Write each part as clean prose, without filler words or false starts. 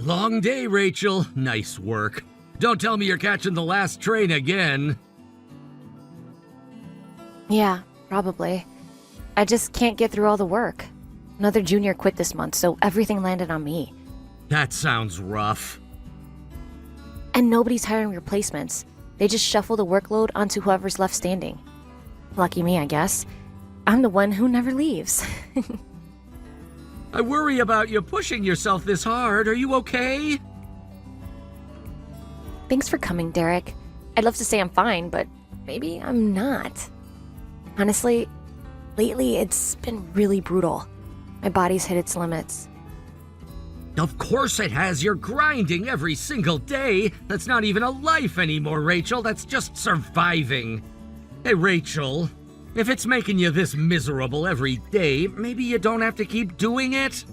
Long day, Rachel. Nice work. Don't tell me you're catching the last train again. Yeah, probably. I just can't get through all the work. Another junior quit this month, so everything landed on me. That sounds rough. And nobody's hiring replacements. They just shuffle the workload onto whoever's left standing. Lucky me, I guess. I'm the one who never leaves. I worry about you pushing yourself this hard. Are you okay? Thanks for coming, Derek. I'd love to say I'm fine, but maybe I'm not. Honestly, lately it's been really brutal. My body's hit its limits. Of course it has. You're grinding every single day. That's not even a life anymore, Rachel. That's just surviving. Hey, Rachel, if it's making you this miserable every day, maybe you don't have to keep doing it?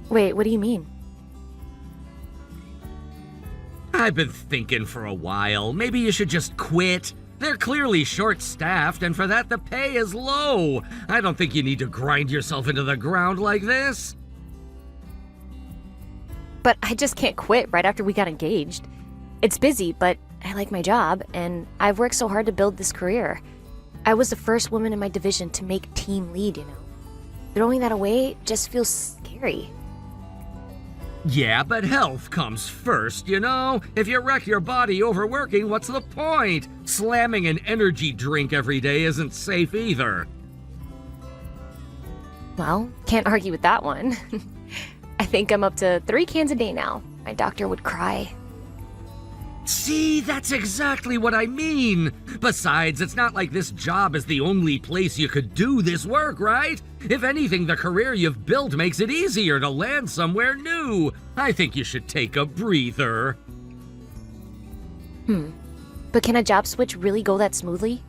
Wait, what do you mean? I've been thinking for a while. Maybe you should just quit. They're clearly short-staffed, and for that the pay is low. I don't think you need to grind yourself into the ground like this. But I just can't quit right after we got engaged. It's busy, but I like my job, and I've worked so hard to build this career. I was the first woman in my division to make team lead, you know. Throwing that away just feels scary. Yeah, but health comes first, you know? If you wreck your body overworking, what's the point? Slamming an energy drink every day isn't safe either. Well, can't argue with that one. I think I'm up to 3 cans a day now. My doctor would cry. See, that's exactly what I mean. Besides, it's not like this job is the only place you could do this work, right? If anything, the career you've built makes it easier to land somewhere new. I think you should take a breather. But can a job switch really go that smoothly?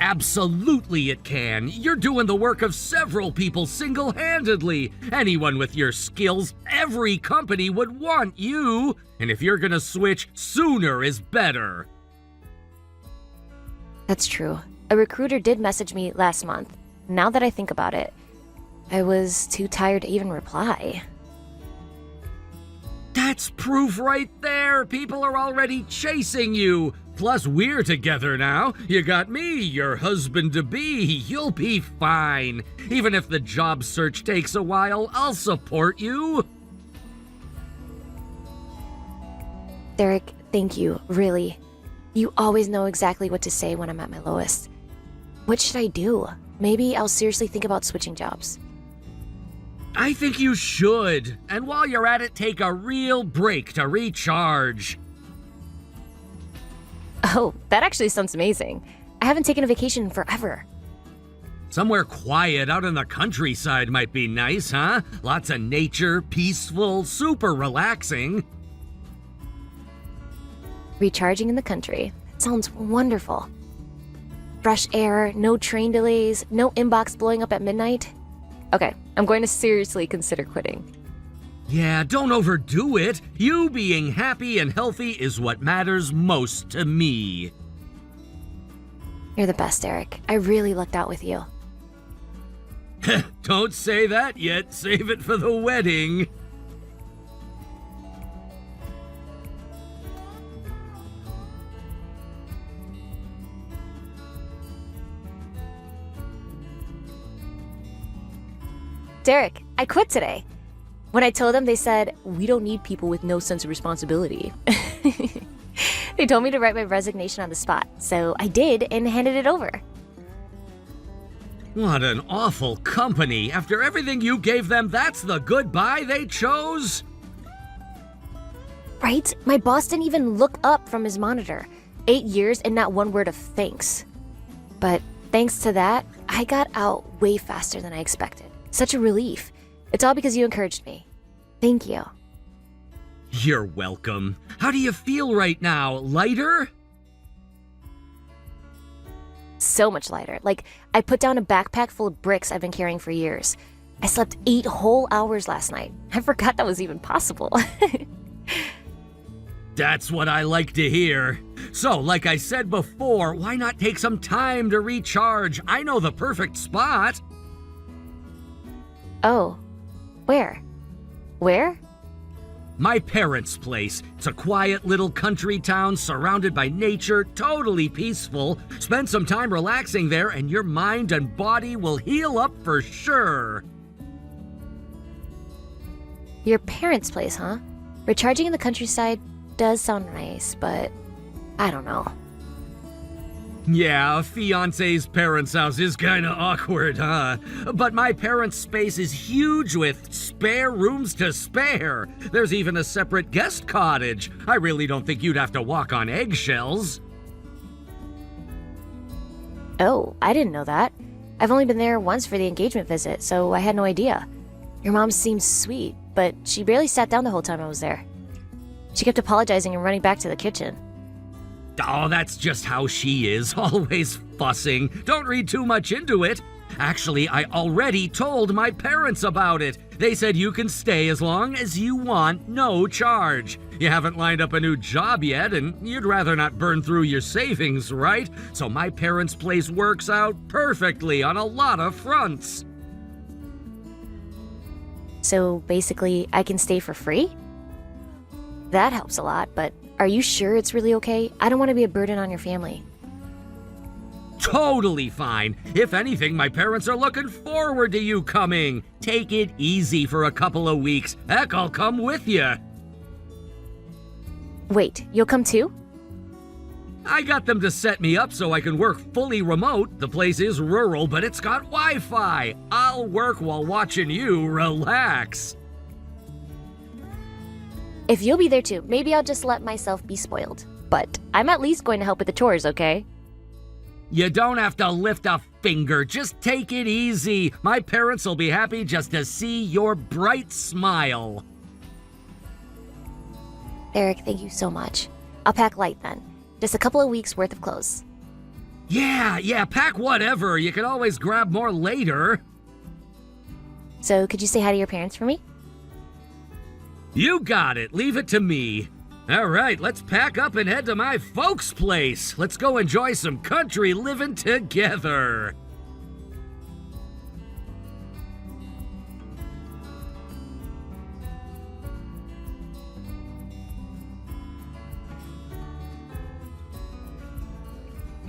Absolutely it can. You're doing the work of several people single-handedly. Anyone with your skills, every company would want you. And if you're gonna switch, sooner is better. That's true. A recruiter did message me last month. Now that I think about it, I was too tired to even reply. That's proof right there. People are already chasing you. Plus, we're together now. You got me, your husband-to-be. You'll be fine. Even if the job search takes a while, I'll support you. Derek, thank you, really. You always know exactly what to say when I'm at my lowest. What should I do? Maybe I'll seriously think about switching jobs. I think you should. And while you're at it, take a real break to recharge. Oh, that actually sounds amazing. I haven't taken a vacation in forever. Somewhere quiet out in the countryside might be nice, huh? Lots of nature, peaceful, super relaxing. Recharging in the country. That sounds wonderful. Fresh air, no train delays, no inbox blowing up at midnight. Okay, I'm going to seriously consider quitting. Yeah, don't overdo it. You being happy and healthy is what matters most to me. You're the best, Eric. I really lucked out with you. Don't say that yet. Save it for the wedding. Derek, I quit today. When I told them, they said, we don't need people with no sense of responsibility. They told me to write my resignation on the spot, so I did and handed it over. What an awful company. After everything you gave them, that's the goodbye they chose? Right? My boss didn't even look up from his monitor. 8 years and not one word of thanks. But thanks to that, I got out way faster than I expected. Such a relief. It's all because you encouraged me. Thank you. You're welcome. How do you feel right now? Lighter? So much lighter. Like, I put down a backpack full of bricks I've been carrying for years. I slept 8 whole hours last night. I forgot that was even possible. That's what I like to hear. So, like I said before, why not take some time to recharge? I know the perfect spot. Oh, where? Where? My parents' place. It's a quiet little country town surrounded by nature, totally peaceful. Spend some time relaxing there and your mind and body will heal up for sure. Your parents' place, huh? Recharging in the countryside does sound nice, but I don't know. Yeah, a fiance's parents' house is kinda awkward, huh? But my parents' space is huge with spare rooms to spare. There's even a separate guest cottage. I really don't think you'd have to walk on eggshells. Oh, I didn't know that. I've only been there once for the engagement visit, so I had no idea. Your mom seems sweet, but she barely sat down the whole time I was there. She kept apologizing and running back to the kitchen. Oh, that's just how she is, always fussing. Don't read too much into it. Actually, I already told my parents about it. They said you can stay as long as you want, no charge. You haven't lined up a new job yet, and you'd rather not burn through your savings, right? So my parents' place works out perfectly on a lot of fronts. So basically, I can stay for free? That helps a lot, but are you sure it's really okay? I don't want to be a burden on your family. Totally fine. If anything, my parents are looking forward to you coming. Take it easy for a couple of weeks. Heck, I'll come with you. Wait, you'll come too? I got them to set me up so I can work fully remote. The place is rural, but it's got Wi-Fi. I'll work while watching you relax. If you'll be there too, maybe I'll just let myself be spoiled. But I'm at least going to help with the chores, okay? You don't have to lift a finger. Just take it easy. My parents will be happy just to see your bright smile. Eric, thank you so much. I'll pack light then. Just a couple of weeks worth of clothes. Yeah, pack whatever. You can always grab more later. So could you say hi to your parents for me? You got it. Leave it to me. All right, let's pack up and head to my folks' place. Let's go enjoy some country living together.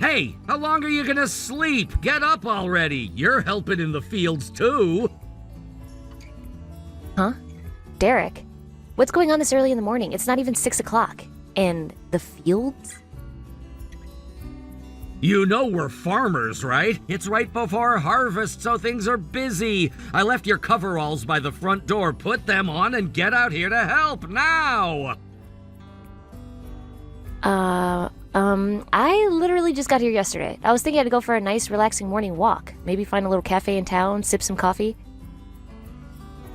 Hey, how long are you gonna sleep? Get up already. You're helping in the fields too. Huh? Derek? What's going on this early in the morning? It's not even 6 o'clock. And the fields? You know we're farmers, right? It's right before harvest, so things are busy. I left your coveralls by the front door. Put them on and get out here to help now. I literally just got here yesterday. I was thinking I'd go for a nice, relaxing morning walk. Maybe find a little cafe in town, sip some coffee.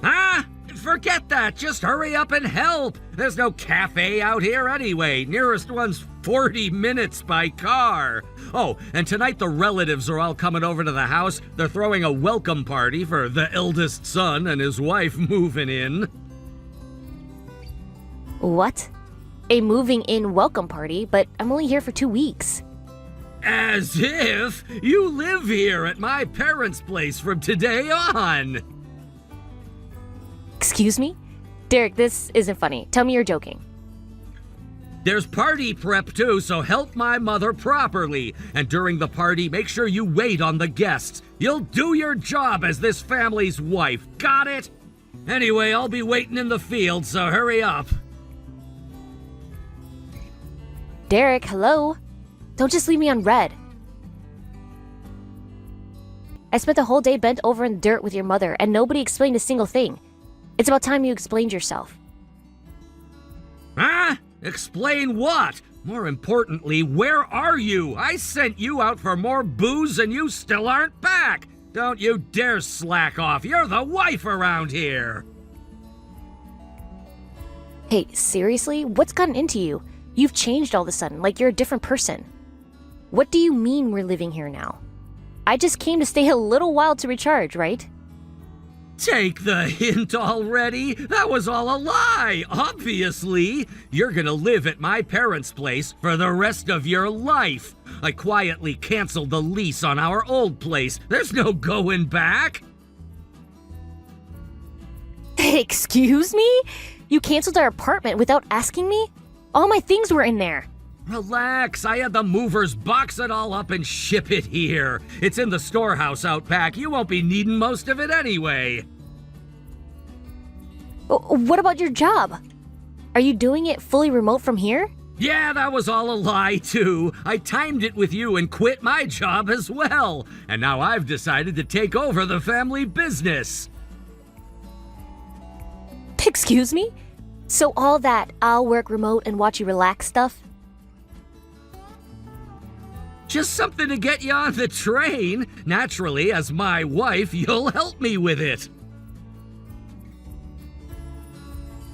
Ah! Forget that! Just hurry up and help! There's no cafe out here anyway. Nearest one's 40 minutes by car. Oh, and tonight the relatives are all coming over to the house. They're throwing a welcome party for the eldest son and his wife moving in. What? A moving in welcome party, but I'm only here for 2 weeks. As if! You live here at my parents' place from today on! Excuse me? Derek, this isn't funny. Tell me you're joking. There's party prep too, so help my mother properly. And during the party, make sure you wait on the guests. You'll do your job as this family's wife. Got it? Anyway, I'll be waiting in the field, so hurry up. Derek, hello? Don't just leave me on red. I spent the whole day bent over in the dirt with your mother, and nobody explained a single thing. It's about time you explained yourself. Huh? Explain what? More importantly, where are you? I sent you out for more booze and you still aren't back. Don't you dare slack off. You're the wife around here. Hey, seriously? What's gotten into you? You've changed all of a sudden, like you're a different person. What do you mean we're living here now? I just came to stay a little while to recharge, right? Take the hint already. That was all a lie, obviously. You're gonna live at my parents' place for the rest of your life. I quietly canceled the lease on our old place. There's no going back. Excuse me? You canceled our apartment without asking me? All my things were in there. Relax, I had the movers box it all up and ship it here. It's in the storehouse out back. You won't be needing most of it anyway. What about your job? Are you doing it fully remote from here? Yeah, that was all a lie, too. I timed it with you and quit my job as well. And now I've decided to take over the family business. Excuse me? So all that I'll work remote and watch you relax stuff? Just something to get you on the train. Naturally, as my wife, you'll help me with it.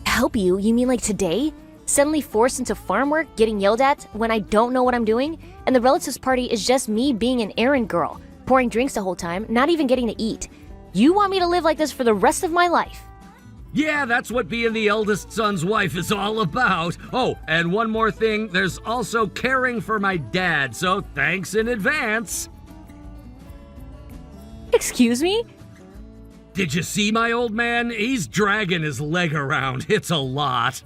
Help you? You mean like today? Suddenly forced into farm work, getting yelled at when I don't know what I'm doing? And the relatives party is just me being an errand girl, pouring drinks the whole time, not even getting to eat. You want me to live like this for the rest of my life? Yeah, that's what being the eldest son's wife is all about. Oh, and one more thing, there's also caring for my dad, so thanks in advance. Excuse me? Did you see my old man? He's dragging his leg around. It's a lot.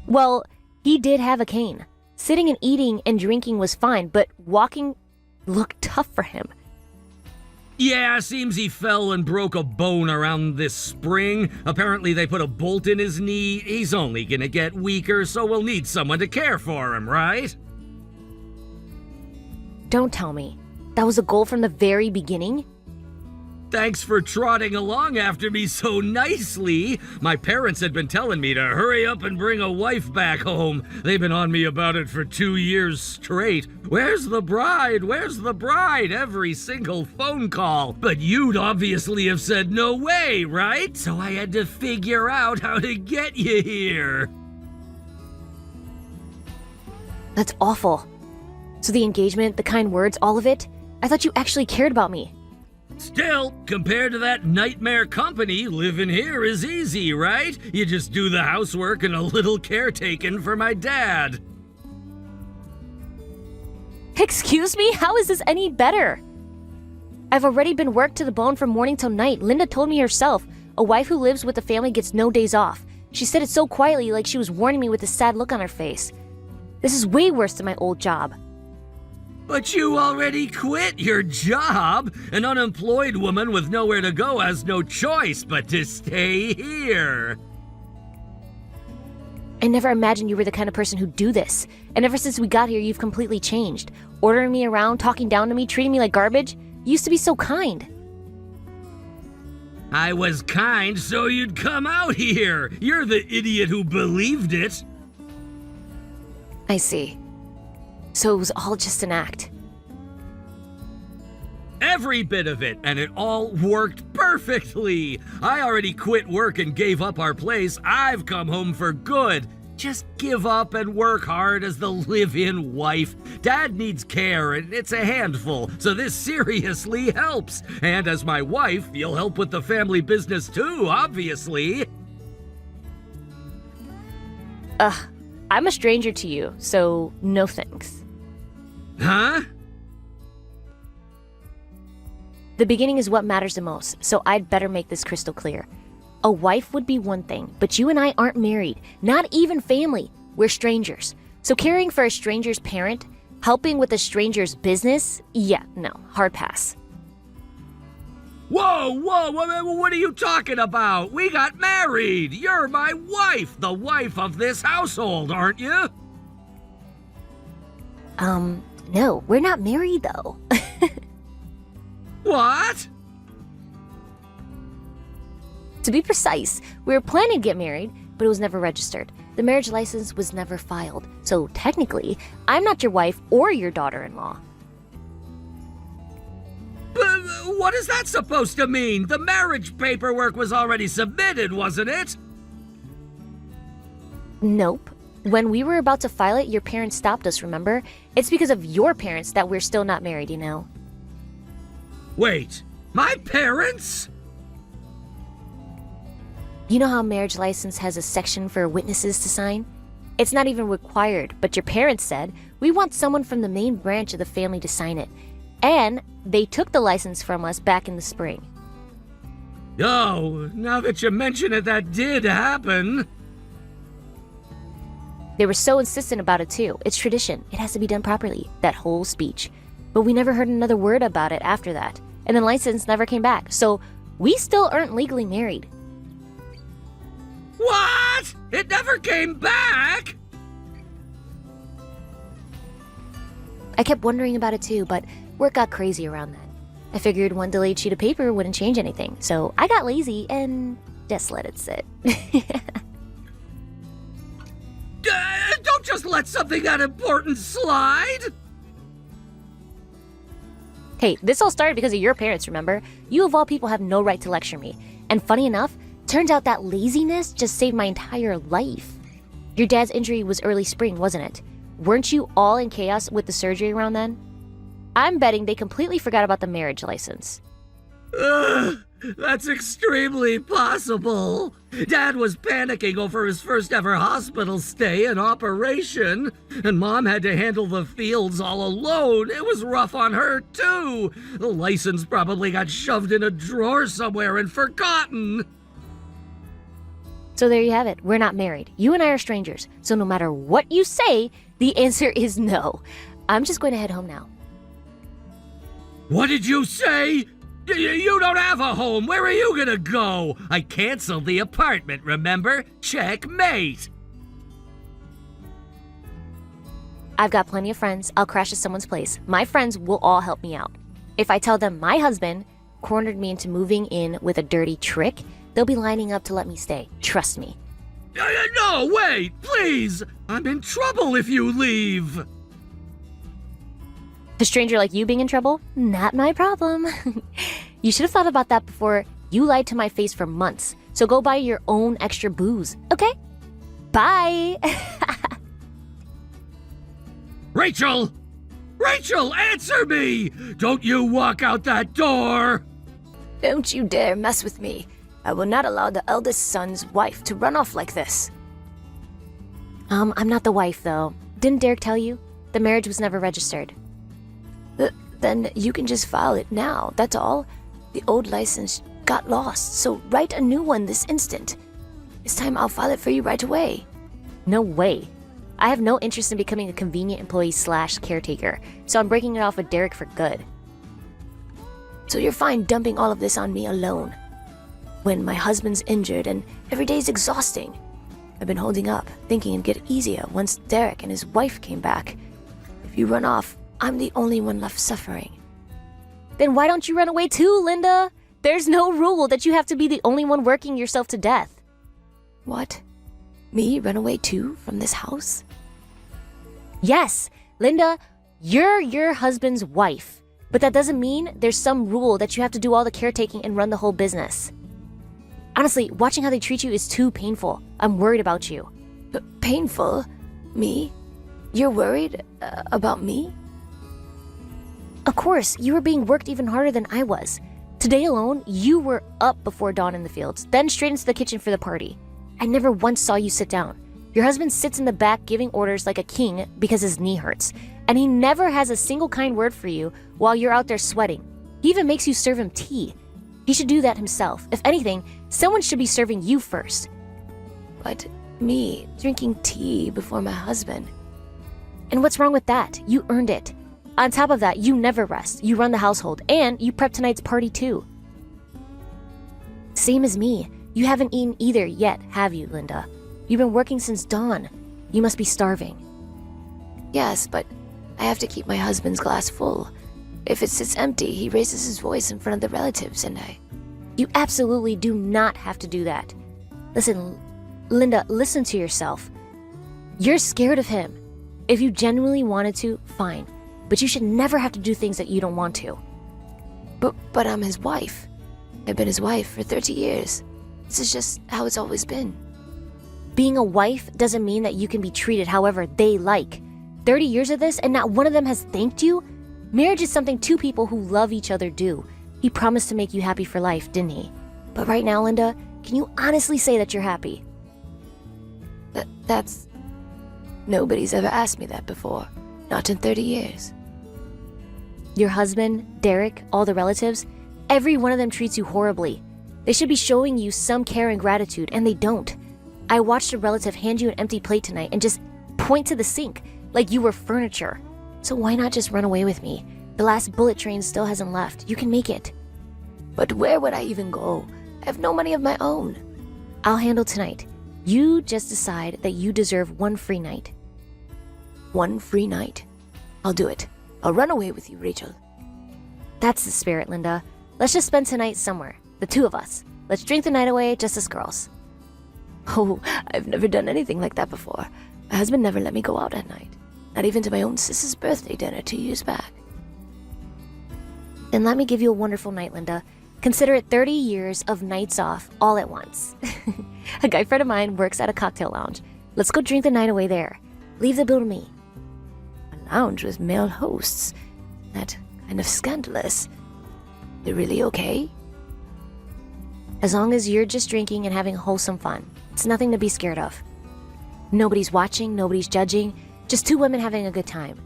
Well, he did have a cane. Sitting and eating and drinking was fine, but walking looked tough for him. Yeah, seems he fell and broke a bone around this spring. Apparently they put a bolt in his knee. He's only gonna get weaker, so we'll need someone to care for him, right? Don't tell me. That was a goal from the very beginning? Thanks for trotting along after me so nicely. My parents had been telling me to hurry up and bring a wife back home. They've been on me about it for 2 years straight. Where's the bride? Where's the bride? Every single phone call. But you'd obviously have said no way, right? So I had to figure out how to get you here. That's awful. So the engagement, the kind words, all of it? I thought you actually cared about me. Still, compared to that nightmare company, living here is easy, right? You just do the housework and a little caretaking for my dad. Excuse me? How is this any better? I've already been worked to the bone from morning till night. Linda told me herself. A wife who lives with the family gets no days off. She said it so quietly, like she was warning me with a sad look on her face. This is way worse than my old job. But you already quit your job. An unemployed woman with nowhere to go has no choice but to stay here. I never imagined you were the kind of person who'd do this. And ever since we got here, you've completely changed. Ordering me around, talking down to me, treating me like garbage. You used to be so kind. I was kind so you'd come out here. You're the idiot who believed it. I see. So it was all just an act. Every bit of it, and it all worked perfectly. I already quit work and gave up our place. I've come home for good. Just give up and work hard as the live-in wife. Dad needs care, and it's a handful, so this seriously helps. And as my wife, you'll help with the family business too, obviously. I'm a stranger to you, so no thanks. Huh? The beginning is what matters the most, so I'd better make this crystal clear. A wife would be one thing, but you and I aren't married, not even family. We're strangers. So caring for a stranger's parent, helping with a stranger's business, yeah, no, hard pass. Whoa, what are you talking about? We got married. You're my wife, the wife of this household, aren't you? No, we're not married though. What? To be precise, we were planning to get married, but it was never registered. The marriage license was never filed, so technically, I'm not your wife or your daughter-in-law. But what is that supposed to mean? The marriage paperwork was already submitted, wasn't it? Nope. When we were about to file it, your parents stopped us, remember? It's because of your parents that we're still not married, you know? Wait, my parents? You know how a marriage license has a section for witnesses to sign? It's not even required, but your parents said, we want someone from the main branch of the family to sign it. And they took the license from us back in the spring. Oh, now that you mention it, that did happen. They were so insistent about it too. It's tradition. It has to be done properly, that whole speech. But we never heard another word about it after that. And the license never came back. So we still aren't legally married. What? It never came back? I kept wondering about it too, but work got crazy around then. I figured one delayed sheet of paper wouldn't change anything. So I got lazy and just let it sit. Don't just let something that important slide! Hey, this all started because of your parents, remember? You of all people have no right to lecture me. And funny enough, turns out that laziness just saved my entire life. Your dad's injury was early spring, wasn't it? Weren't you all in chaos with the surgery around then? I'm betting they completely forgot about the marriage license. That's extremely possible. Dad was panicking over his first ever hospital stay and operation, and Mom had to handle the fields all alone. It was rough on her, too. The license probably got shoved in a drawer somewhere and forgotten. So there you have it. We're not married. You and I are strangers. So no matter what you say, the answer is no. I'm just going to head home now. What did you say? You don't have a home. Where are you gonna go? I canceled the apartment, remember? Checkmate. I've got plenty of friends. I'll crash at someone's place. My friends will all help me out. If I tell them my husband cornered me into moving in with a dirty trick, they'll be lining up to let me stay. Trust me. No, wait, please. I'm in trouble if you leave. A stranger like you being in trouble? Not my problem. You should have thought about that before you lied to my face for months. So go buy your own extra booze, okay? Bye! Rachel! Rachel, answer me! Don't you walk out that door! Don't you dare mess with me. I will not allow the eldest son's wife to run off like this. I'm not the wife, though. Didn't Derek tell you? The marriage was never registered. Then you can just file it now, that's all. The old license got lost, so write a new one this instant. This time I'll file it for you right away. No way. I have no interest in becoming a convenient employee / caretaker, so I'm breaking it off with Derek for good. So you're fine dumping all of this on me alone. When my husband's injured and every day's exhausting. I've been holding up, thinking it'd get easier once Derek and his wife came back. If you run off, I'm the only one left suffering. Then why don't you run away too, Linda? There's no rule that you have to be the only one working yourself to death. What? Me run away too from this house? Yes, Linda, you're your husband's wife. But that doesn't mean there's some rule that you have to do all the caretaking and run the whole business. Honestly, watching how they treat you is too painful. I'm worried about you. Painful? Me? You're worried about me? Of course, you were being worked even harder than I was. Today alone, you were up before dawn in the fields, then straight into the kitchen for the party. I never once saw you sit down. Your husband sits in the back giving orders like a king because his knee hurts, and he never has a single kind word for you while you're out there sweating. He even makes you serve him tea. He should do that himself. If anything, someone should be serving you first. But me drinking tea before my husband. And what's wrong with that? You earned it. On top of that, you never rest. You run the household, and you prep tonight's party too. Same as me. You haven't eaten either yet, have you, Linda? You've been working since dawn. You must be starving. Yes, but I have to keep my husband's glass full. If it sits empty, he raises his voice in front of the relatives, and You absolutely do not have to do that. Listen, Linda, listen to yourself. You're scared of him. If you genuinely wanted to, fine. But you should never have to do things that you don't want to. But I'm his wife. I've been his wife for 30 years. This is just how it's always been. Being a wife doesn't mean that you can be treated however they like. 30 years of this and not one of them has thanked you? Marriage is something two people who love each other do. He promised to make you happy for life, didn't he? But right now, Linda, can you honestly say that you're happy? That's... Nobody's ever asked me that before. Not in 30 years. Your husband, Derek, all the relatives, every one of them treats you horribly. They should be showing you some care and gratitude, and they don't. I watched a relative hand you an empty plate tonight and just point to the sink like you were furniture. So why not just run away with me? The last bullet train still hasn't left. You can make it. But where would I even go? I have no money of my own. I'll handle tonight. You just decide that you deserve one free night. One free night. I'll do it. I'll run away with you, Rachel. That's the spirit, Linda. Let's just spend tonight somewhere. The two of us. Let's drink the night away just as girls. Oh, I've never done anything like that before. My husband never let me go out at night. Not even to my own sister's birthday dinner 2 years back. Then let me give you a wonderful night, Linda. Consider it 30 years of nights off all at once. A guy friend of mine works at a cocktail lounge. Let's go drink the night away there. Leave the bill to me. A lounge with male hosts. That kind of scandalous. They're really okay? As long as you're just drinking and having wholesome fun. It's nothing to be scared of. Nobody's watching, nobody's judging. Just two women having a good time.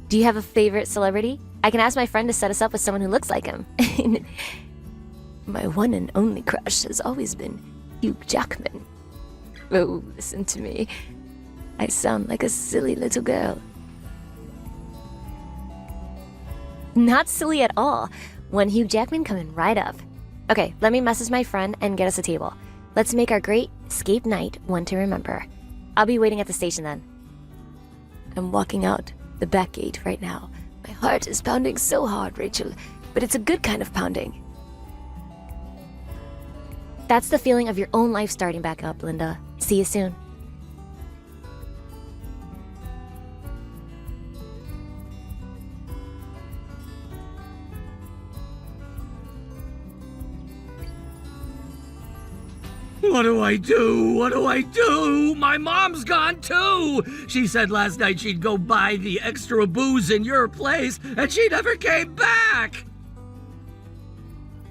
Do you have a favorite celebrity? I can ask my friend to set us up with someone who looks like him. My one and only crush has always been Hugh Jackman. Oh, listen to me. I sound like a silly little girl. Not silly at all. One Hugh Jackman coming right up. Okay, let me message my friend and get us a table. Let's make our great escape night one to remember. I'll be waiting at the station then. I'm walking out the back gate right now. My heart is pounding so hard, Rachel, but it's a good kind of pounding. That's the feeling of your own life starting back up, Linda. See you soon. What do I do? What do I do? My mom's gone too! She said last night she'd go buy the extra booze in your place, and she never came back!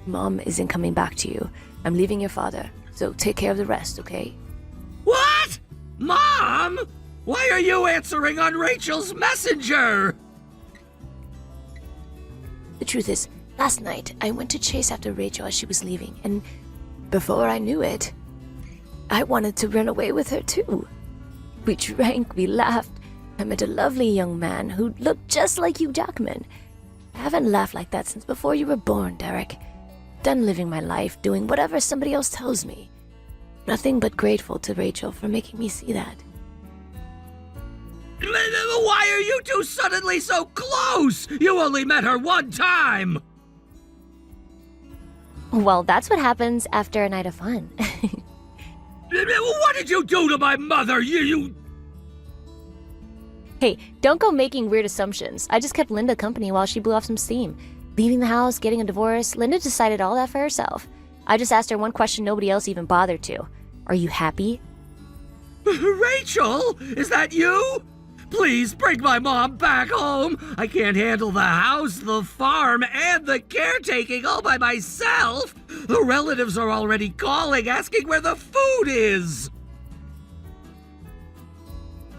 Mom isn't coming back to you. I'm leaving your father, so take care of the rest, okay? What? Mom? Why are you answering on Rachel's messenger? The truth is, last night I went to chase after Rachel as she was leaving, and before I knew it, I wanted to run away with her too. We drank, we laughed. I met a lovely young man who looked just like Hugh Jackman. I haven't laughed like that since before you were born, Derek. Done living my life, doing whatever somebody else tells me. Nothing but grateful to Rachel for making me see that. Why are you two suddenly so close? You only met her one time! Well, that's what happens after a night of fun. What did you do to my mother? You... Hey, don't go making weird assumptions. I just kept Linda company while she blew off some steam. Leaving the house, getting a divorce, Linda decided all that for herself. I just asked her one question nobody else even bothered to. Are you happy? Rachel, is that you? Please bring my mom back home. I can't handle the house, the farm, and the caretaking all by myself. The relatives are already calling, asking where the food is.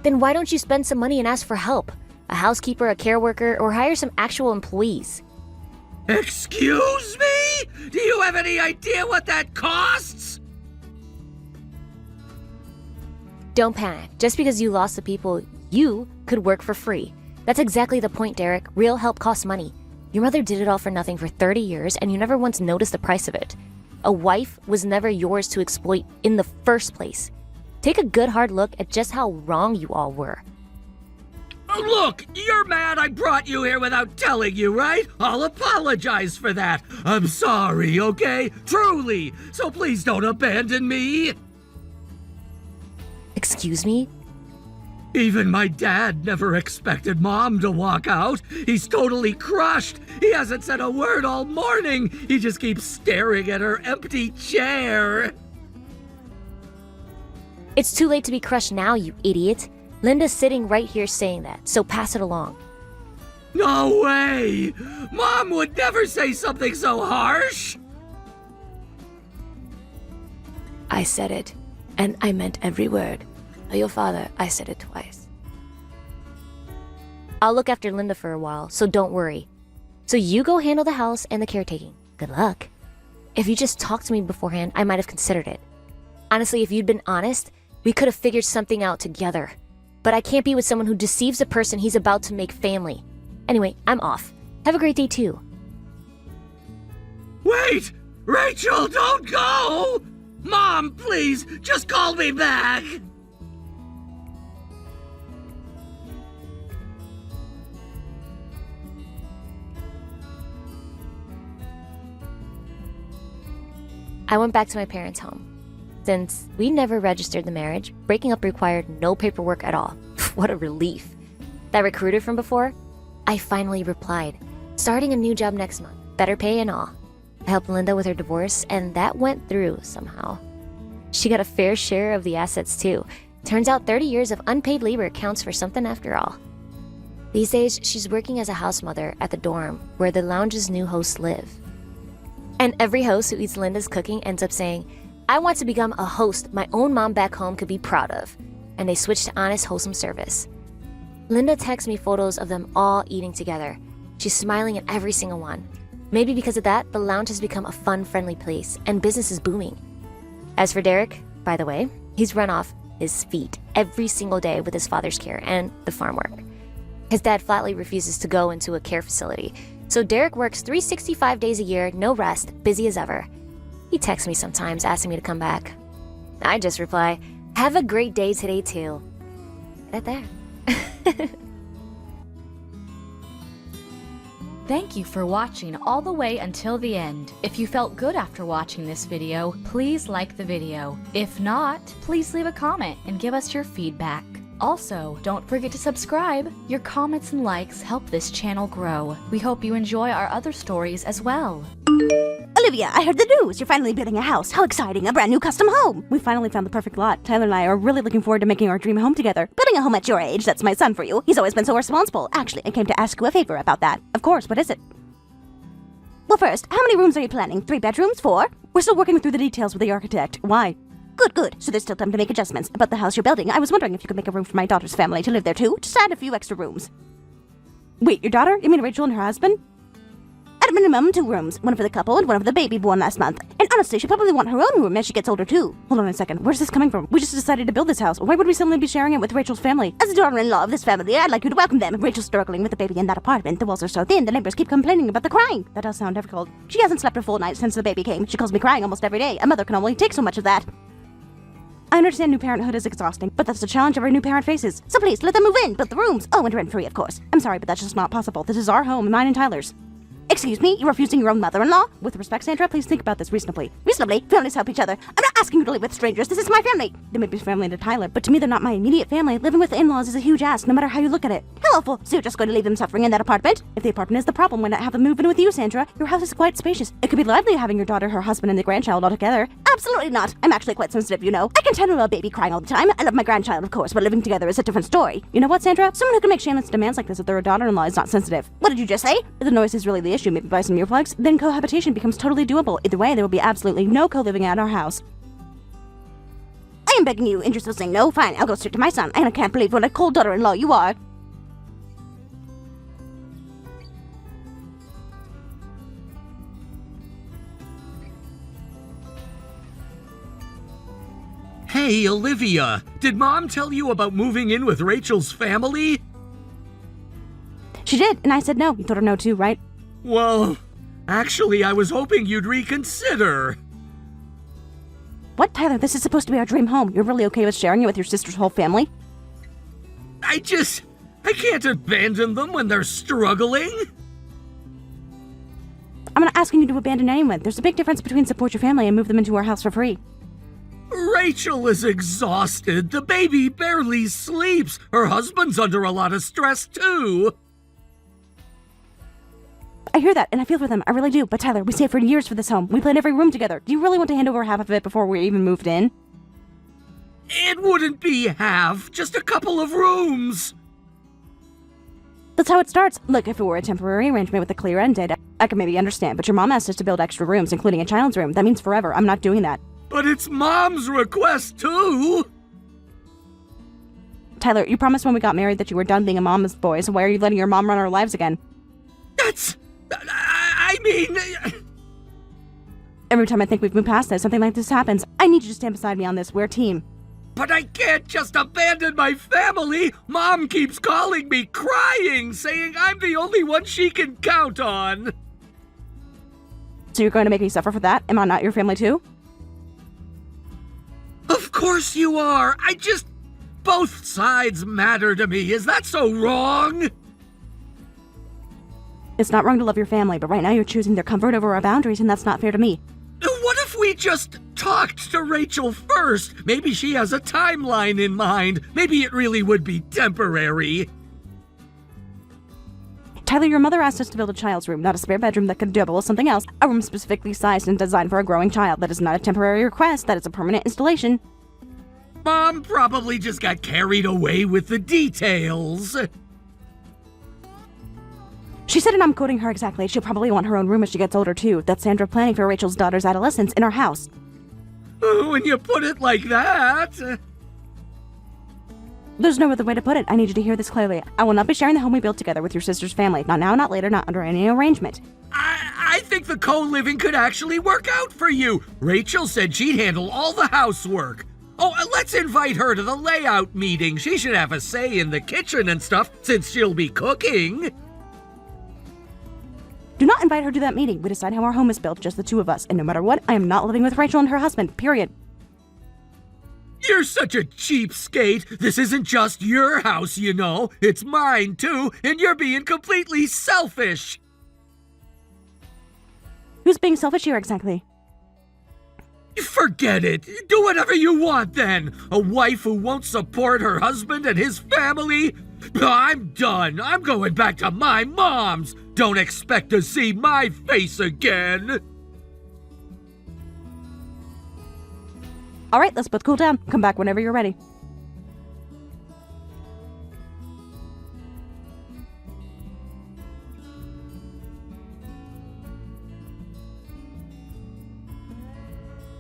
Then why don't you spend some money and ask for help? A housekeeper, a care worker, or hire some actual employees. Excuse me? Do you have any idea what that costs? Don't panic. Just because you lost the people, you could work for free. That's exactly the point, Derek. Real help costs money. Your mother did it all for nothing for 30 years, and you never once noticed the price of it. A wife was never yours to exploit in the first place. Take a good hard look at just how wrong you all were. Look, you're mad I brought you here without telling you, right? I'll apologize for that. I'm sorry, okay? Truly. So please don't abandon me. Excuse me? Even my dad never expected Mom to walk out. He's totally crushed. He hasn't said a word all morning. He just keeps staring at her empty chair. It's too late to be crushed now, you idiot. Linda's sitting right here saying that, so pass it along. No way! Mom would never say something so harsh! I said it, and I meant every word. Tell your father I said it twice. I'll look after Linda for a while, so don't worry. So you go handle the house and the caretaking. Good luck. If you just talked to me beforehand, I might have considered it. Honestly, if you'd been honest, we could have figured something out together. But I can't be with someone who deceives a person he's about to make family. Anyway, I'm off. Have a great day too. Wait! Rachel, don't go! Mom, please, just call me back! I went back to my parents' home. Since we never registered the marriage, breaking up required no paperwork at all. What a relief. That recruiter from before? I finally replied. Starting a new job next month, better pay and all. I helped Linda with her divorce, and that went through somehow. She got a fair share of the assets too. Turns out 30 years of unpaid labor counts for something after all. These days, she's working as a house mother at the dorm where the lounge's new hosts live. And every host who eats Linda's cooking ends up saying, I want to become a host my own mom back home could be proud of. And they switch to honest, wholesome service. Linda texts me photos of them all eating together. She's smiling at every single one. Maybe because of that, the lounge has become a fun, friendly place, and business is booming. As for Derek, by the way, he's run off his feet every single day with his father's care and the farm work. His dad flatly refuses to go into a care facility, so Derek works 365 days a year, no rest, busy as ever. He texts me sometimes asking me to come back. I just reply, have a great day today too. Right there. Thank you for watching all the way until the end. If you felt good after watching this video, please like the video. If not, please leave a comment and give us your feedback. Also, don't forget to subscribe. Your comments and likes help this channel grow. We hope you enjoy our other stories as well. Olivia, I heard the news. You're finally building a house. How exciting. A brand new custom home. We finally found the perfect lot. Tyler and I are really looking forward to making our dream home together. Building a home at your age, that's my son for you. He's always been so responsible. Actually, I came to ask you a favor about that. Of course, what is it? Well, first, how many rooms are you planning? 3 bedrooms? 4? We're still working through the details with the architect. Why? Good. So there's still time to make adjustments. About the house you're building, I was wondering if you could make a room for my daughter's family to live there too. Just add a few extra rooms. Wait, your daughter? You mean Rachel and her husband? At a minimum, 2 rooms. One for the couple and one for the baby born last month. And honestly, she'll probably want her own room as she gets older too. Hold on a second. Where's this coming from? We just decided to build this house. Why would we suddenly be sharing it with Rachel's family? As a daughter-in-law of this family, I'd like you to welcome them. Rachel's struggling with the baby in that apartment. The walls are so thin, the neighbors keep complaining about the crying. That does sound difficult. She hasn't slept a full night since the baby came. She calls me crying almost every day. A mother can only take so much of that. I understand new parenthood is exhausting, but that's the challenge every new parent faces. So please, let them move in, build the rooms. Oh, and rent-free, of course. I'm sorry, but that's just not possible. This is our home, mine and Tyler's. Excuse me, you're refusing your own mother-in-law? With respect, Sandra, please think about this reasonably. Reasonably? Families help each other. I'm not asking you to live with strangers. This is my family. They may be family to Tyler, but to me they're not my immediate family. Living with in-laws is a huge ask, no matter how you look at it. How awful. So you're just going to leave them suffering in that apartment? If the apartment is the problem, why not have them move in with you, Sandra? Your house is quite spacious. It could be lively having your daughter, her husband, and the grandchild all together. Absolutely not. I'm actually quite sensitive, you know. I can tell a baby crying all the time. I love my grandchild, of course, but living together is a different story. You know what, Sandra? Someone who can make shameless demands like this if their daughter-in-law is not sensitive. What did you just say? If the noise is really the issue, maybe buy some earplugs. Then cohabitation becomes totally doable. Either way, there will be absolutely no co-living at our house. I am begging you, and you're still saying no? Fine, I'll go straight to my son. And I can't believe what a cold daughter-in-law you are. Hey, Olivia, did Mom tell you about moving in with Rachel's family? She did, and I said no. You told her no too, right? Well, actually, I was hoping you'd reconsider. What, Tyler? This is supposed to be our dream home. You're really okay with sharing it with your sister's whole family? I can't abandon them when they're struggling. I'm not asking you to abandon anyone. There's a big difference between support your family and move them into our house for free. Rachel is exhausted. The baby barely sleeps. Her husband's under a lot of stress, too. I hear that, and I feel for them. I really do. But Tyler, we saved for years for this home. We planned every room together. Do you really want to hand over half of it before we even moved in? It wouldn't be half, just a couple of rooms. That's how it starts. Look, if it were a temporary arrangement with a clear end date, I could maybe understand. But your mom asked us to build extra rooms, including a child's room. That means forever. I'm not doing that. But it's Mom's request, too. Tyler, you promised when we got married that you were done being a mama's boy, so why are you letting your mom run our lives again? I mean... Every time I think we've moved past this, something like this happens. I need you to stand beside me on this. We're a team. But I can't just abandon my family! Mom keeps calling me crying, saying I'm the only one she can count on! So you're going to make me suffer for that? Am I not your family too? Of course you are! Both sides matter to me. Is that so wrong? It's not wrong to love your family, but right now you're choosing their comfort over our boundaries, and that's not fair to me. What if we just talked to Rachel first? Maybe she has a timeline in mind. Maybe it really would be temporary. Tyler, your mother asked us to build a child's room, not a spare bedroom that could double as something else. A room specifically sized and designed for a growing child. That is not a temporary request, that is a permanent installation. Mom probably just got carried away with the details. She said, and I'm quoting her exactly, she'll probably want her own room as she gets older too. That's Sandra planning for Rachel's daughter's adolescence in our house. When you put it like that... There's no other way to put it. I need you to hear this clearly. I will not be sharing the home we built together with your sister's family. Not now, not later, not under any arrangement. I think the co-living could actually work out for you. Rachel said she'd handle all the housework. Oh, let's invite her to the layout meeting. She should have a say in the kitchen and stuff since she'll be cooking. Do not invite her to that meeting. We decide how our home is built, just the two of us. And no matter what, I am not living with Rachel and her husband, period. You're such a cheapskate. This isn't just your house, you know. It's mine, too, and you're being completely selfish. Who's being selfish here exactly? Forget it. Do whatever you want, then. A wife who won't support her husband and his family? I'm done. I'm going back to my mom's. Don't expect to see my face again. All right, let's both cool down. Come back whenever you're ready.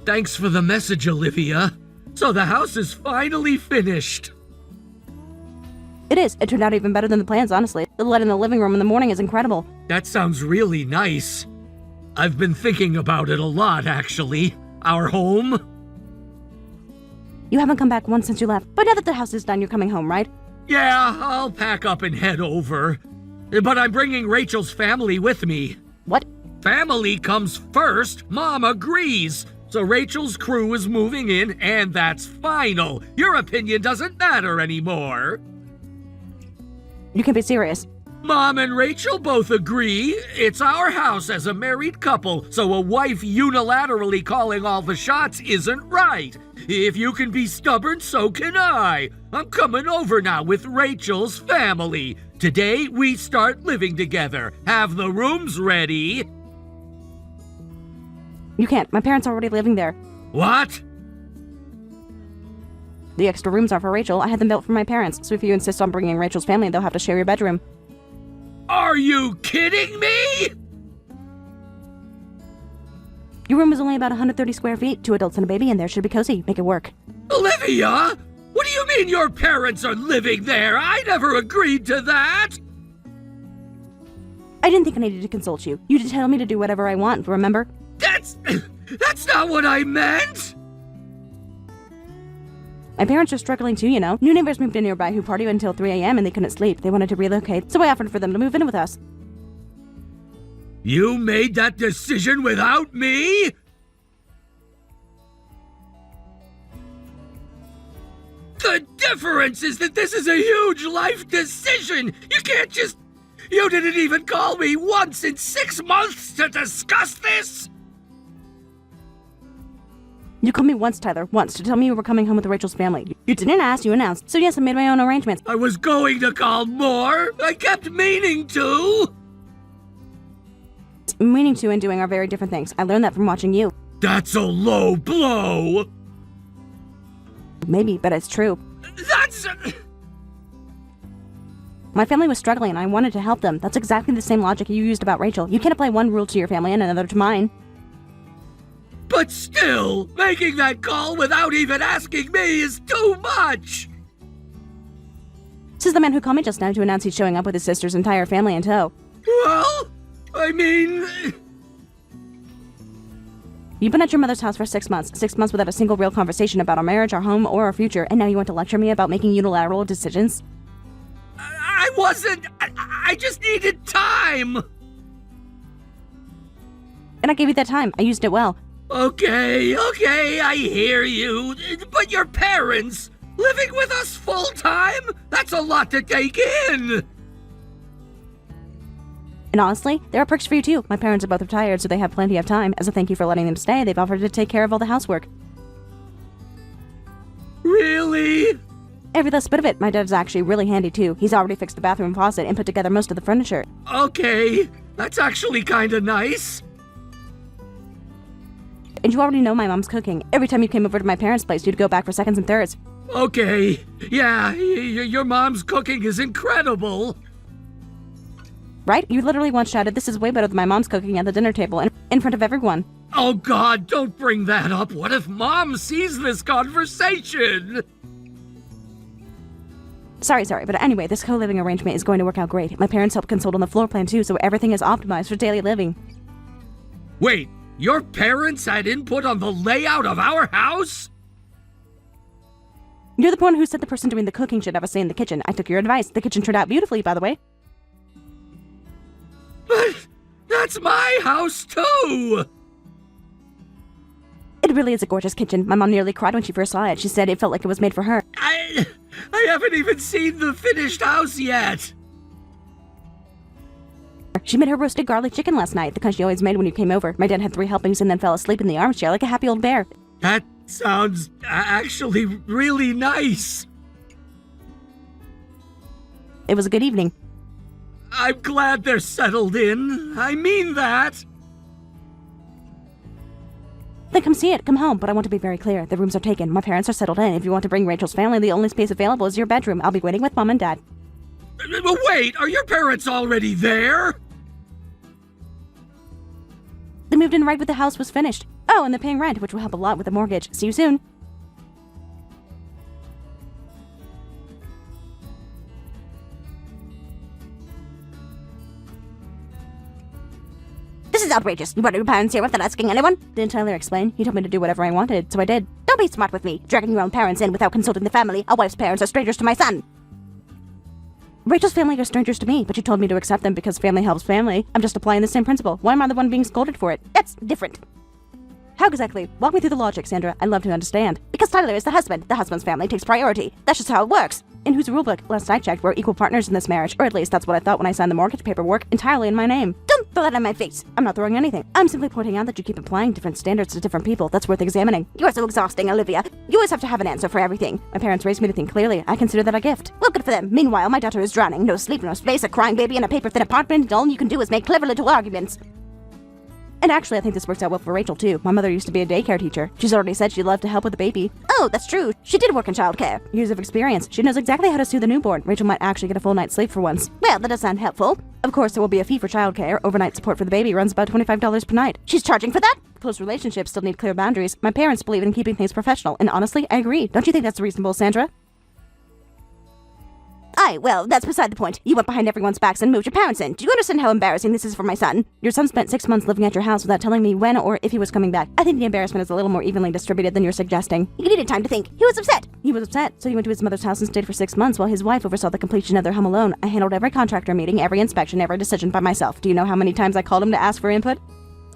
Thanks for the message, Olivia. So the house is finally finished. It is. It turned out even better than the plans, honestly. The light in the living room in the morning is incredible. That sounds really nice. I've been thinking about it a lot, actually. Our home? You haven't come back once since you left. But now that the house is done, you're coming home, right? Yeah, I'll pack up and head over. But I'm bringing Rachel's family with me. What? Family comes first. Mom agrees. So Rachel's crew is moving in, and that's final. Your opinion doesn't matter anymore. You can't be serious. Mom and Rachel both agree. It's our house as a married couple, so a wife unilaterally calling all the shots isn't right. If you can be stubborn, so can I. I'm coming over now with Rachel's family. Today, we start living together. Have the rooms ready. You can't. My parents are already living there. What? The extra rooms are for Rachel. I had them built for my parents, so if you insist on bringing Rachel's family, they'll have to share your bedroom. Are you kidding me? Your room is only about 130 square feet. 2 adults and a baby in there should be cozy. Make it work. Olivia? What do you mean your parents are living there? I never agreed to that. I didn't think I needed to consult you. You just tell me to do whatever I want, remember? That's not what I meant! My parents are struggling too, you know. New neighbors moved in nearby who party until 3 a.m. and they couldn't sleep. They wanted to relocate, so I offered for them to move in with us. You made that decision without me? The difference is that this is a huge life decision! You didn't even call me once in 6 months to discuss this? You called me once, Tyler, once, to tell me you were coming home with Rachel's family. You didn't ask, you announced. So yes, I made my own arrangements. I was going to call more. I kept meaning to. Meaning to and doing are very different things. I learned that from watching you. That's a low blow. Maybe, but it's true. That's... My family was struggling and I wanted to help them. That's exactly the same logic you used about Rachel. You can't apply one rule to your family and another to mine. But still, making that call without even asking me is too much! This is the man who called me just now to announce he's showing up with his sister's entire family in tow. Well, I mean... You've been at your mother's house for 6 months. 6 months without a single real conversation about our marriage, our home, or our future, and now you want to lecture me about making unilateral decisions? I wasn't. I just needed time. And I gave you that time. I used it well. Okay, I hear you. But your parents, living with us full time? That's a lot to take in. And honestly, there are perks for you too. My parents are both retired, so they have plenty of time. As a thank you for letting them stay, they've offered to take care of all the housework. Really? Every last bit of it. My dad's actually really handy too. He's already fixed the bathroom faucet and put together most of the furniture. Okay, that's actually kinda nice. And you already know my mom's cooking. Every time you came over to my parents' place, you'd go back for seconds and thirds. Okay, yeah, your mom's cooking is incredible. Right? You literally once shouted, "This is way better than my mom's cooking" at the dinner table in front of everyone. Oh God, don't bring that up. What if Mom sees this conversation? Sorry, but anyway, this co-living arrangement is going to work out great. My parents help consult on the floor plan too, so everything is optimized for daily living. Wait, your parents had input on the layout of our house? You're the one who said the person doing the cooking should have a say in the kitchen. I took your advice. The kitchen turned out beautifully, by the way. But that's my house too! It really is a gorgeous kitchen. My mom nearly cried when she first saw it. She said it felt like it was made for her. I haven't even seen the finished house yet. She made her roasted garlic chicken last night, the kind she always made when you came over. My dad had 3 helpings and then fell asleep in the armchair like a happy old bear. That sounds actually really nice. It was a good evening. I'm glad they're settled in. I mean that. Then come see it. Come home. But I want to be very clear. The rooms are taken. My parents are settled in. If you want to bring Rachel's family, the only space available is your bedroom. I'll be waiting with Mom and Dad. Wait, are your parents already there? They moved in right when the house was finished. Oh, and they're paying rent, which will help a lot with the mortgage. See you soon. This is outrageous. You brought your parents here without asking anyone? Didn't Tyler explain? He told me to do whatever I wanted, so I did. Don't be smart with me. Dragging your own parents in without consulting the family. A wife's parents are strangers to my son. Rachel's family are strangers to me, but you told me to accept them because family helps family. I'm just applying the same principle. Why am I the one being scolded for it? That's different. How exactly? Walk me through the logic, Sandra. I'd love to understand. Because Tyler is the husband. The husband's family takes priority. That's just how it works. In whose rulebook? Last I checked, we're equal partners in this marriage, or at least that's what I thought when I signed the mortgage paperwork, entirely in my name. Don't throw that in my face. I'm not throwing anything. I'm simply pointing out that you keep applying different standards to different people. That's worth examining. You are so exhausting, Olivia. You always have to have an answer for everything. My parents raised me to think clearly. I consider that a gift. Well, good for them. Meanwhile, my daughter is drowning. No sleep, no space, a crying baby in a paper-thin apartment, and all you can do is make clever little arguments. And actually, I think this works out well for Rachel, too. My mother used to be a daycare teacher. She's already said she'd love to help with the baby. Oh, that's true. She did work in childcare. Years of experience. She knows exactly how to soothe a newborn. Rachel might actually get a full night's sleep for once. Well, that does sound helpful. Of course, there will be a fee for childcare. Overnight support for the baby runs about $25 per night. She's charging for that? Close relationships still need clear boundaries. My parents believe in keeping things professional, and honestly, I agree. Don't you think that's reasonable, Sandra? Aye, well, that's beside the point. You went behind everyone's backs and moved your parents in. Do you understand how embarrassing this is for my son? Your son spent 6 months living at your house without telling me when or if he was coming back. I think the embarrassment is a little more evenly distributed than you're suggesting. He needed time to think. He was upset. He was upset, so he went to his mother's house and stayed for 6 months while his wife oversaw the completion of their home alone. I handled every contractor meeting, every inspection, every decision by myself. Do you know how many times I called him to ask for input?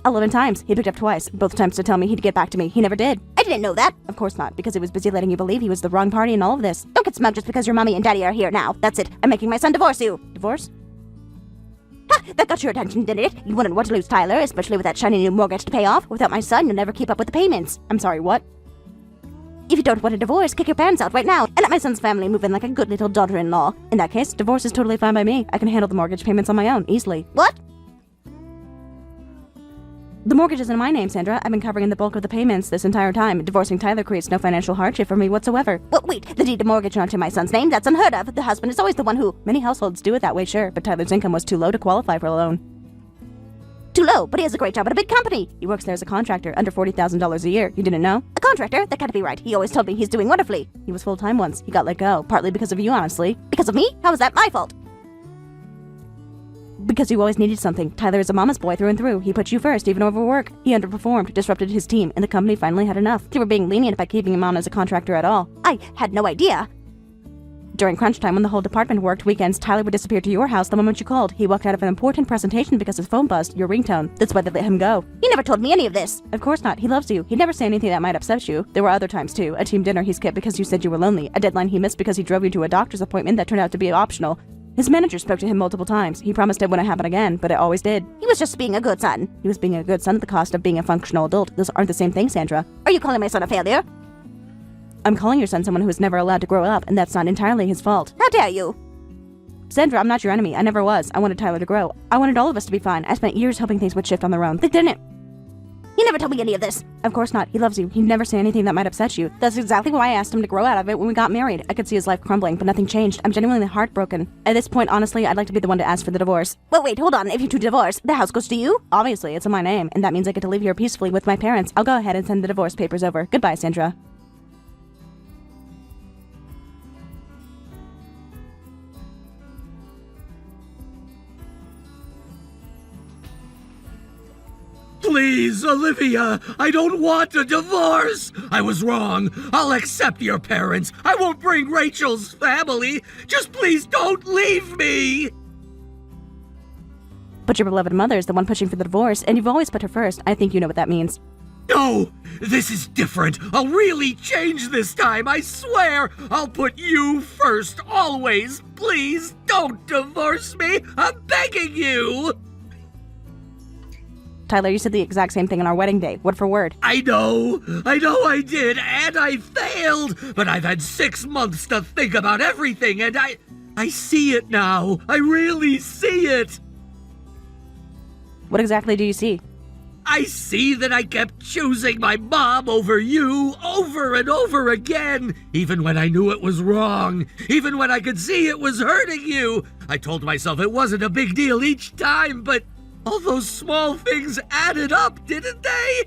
11 times. He picked up twice, both times to tell me he'd get back to me. He never did. I didn't know that. Of course not, because he was busy letting you believe he was the wrong party in all of this. Don't get smug just because your mommy and daddy are here now. That's it. I'm making my son divorce you. Divorce? Ha! That got your attention, didn't it? You wouldn't want to lose Tyler, especially with that shiny new mortgage to pay off. Without my son, you'll never keep up with the payments. I'm sorry, what? If you don't want a divorce, kick your parents out right now and let my son's family move in like a good little daughter-in-law. In that case, divorce is totally fine by me. I can handle the mortgage payments on my own, easily. What? The mortgage is in my name, Sandra. I've been covering the bulk of the payments this entire time. Divorcing Tyler creates no financial hardship for me whatsoever. Well, wait, the deed of mortgage onto my son's name? That's unheard of. The husband is always the one who... Many households do it that way, sure, but Tyler's income was too low to qualify for a loan. Too low, but he has a great job at a big company. He works there as a contractor, under $40,000 a year. You didn't know? A contractor? That can't be right. He always told me he's doing wonderfully. He was full-time once. He got let go, partly because of you, honestly. Because of me? How is that my fault? Because you always needed something. Tyler is a mama's boy through and through. He put you first, even over work. He underperformed, disrupted his team, and the company finally had enough. They were being lenient by keeping him on as a contractor at all. I had no idea. During crunch time, when the whole department worked weekends, Tyler would disappear to your house the moment you called. He walked out of an important presentation because his phone buzzed, your ringtone. That's why they let him go. You never told me any of this. Of course not. He loves you. He'd never say anything that might upset you. There were other times too. A team dinner he skipped because you said you were lonely. A deadline he missed because he drove you to a doctor's appointment that turned out to be optional. His manager spoke to him multiple times. He promised it wouldn't happen again, but it always did. He was just being a good son. He was being a good son at the cost of being a functional adult. Those aren't the same thing, Sandra. Are you calling my son a failure? I'm calling your son someone who was never allowed to grow up, and that's not entirely his fault. How dare you? Sandra, I'm not your enemy. I never was. I wanted Tyler to grow. I wanted all of us to be fine. I spent years hoping things would shift on their own. They didn't. You never told me any of this. Of course not. He loves you. He'd never say anything that might upset you. That's exactly why I asked him to grow out of it when we got married. I could see his life crumbling, but nothing changed. I'm genuinely heartbroken. At this point, honestly, I'd like to be the one to ask for the divorce. Well, wait, hold on. If you two divorce, the house goes to you? Obviously, it's in my name, and that means I get to live here peacefully with my parents. I'll go ahead and send the divorce papers over. Goodbye, Sandra. Please, Olivia, I don't want a divorce. I was wrong. I'll accept your parents. I won't bring Rachel's family. Just please don't leave me. But your beloved mother is the one pushing for the divorce, and you've always put her first. I think you know what that means. No, this is different. I'll really change this time. I swear I'll put you first, always. Please don't divorce me. I'm begging you. Tyler, you said the exact same thing on our wedding day. Word for word. I know I did, and I failed, but I've had 6 months to think about everything, and I see it now. I really see it. What exactly do you see? I see that I kept choosing my mom over you over and over again, even when I knew it was wrong, even when I could see it was hurting you. I told myself it wasn't a big deal each time, but all those small things added up, didn't they?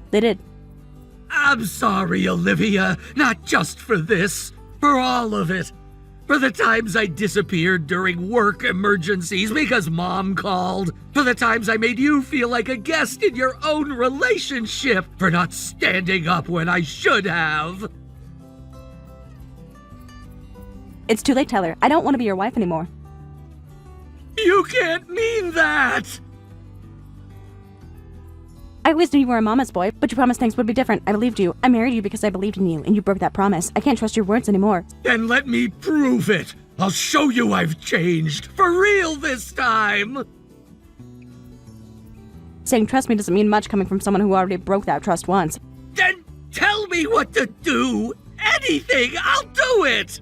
They did. I'm sorry, Olivia. Not just for this. For all of it. For the times I disappeared during work emergencies because Mom called. For the times I made you feel like a guest in your own relationship. For not standing up when I should have. It's too late, Tyler. I don't want to be your wife anymore. You can't mean that! I always knew you were a mama's boy, but you promised things would be different. I believed you. I married you because I believed in you, and you broke that promise. I can't trust your words anymore. Then let me prove it. I'll show you I've changed. For real this time. Saying trust me doesn't mean much coming from someone who already broke that trust once. Then tell me what to do. Anything, I'll do it.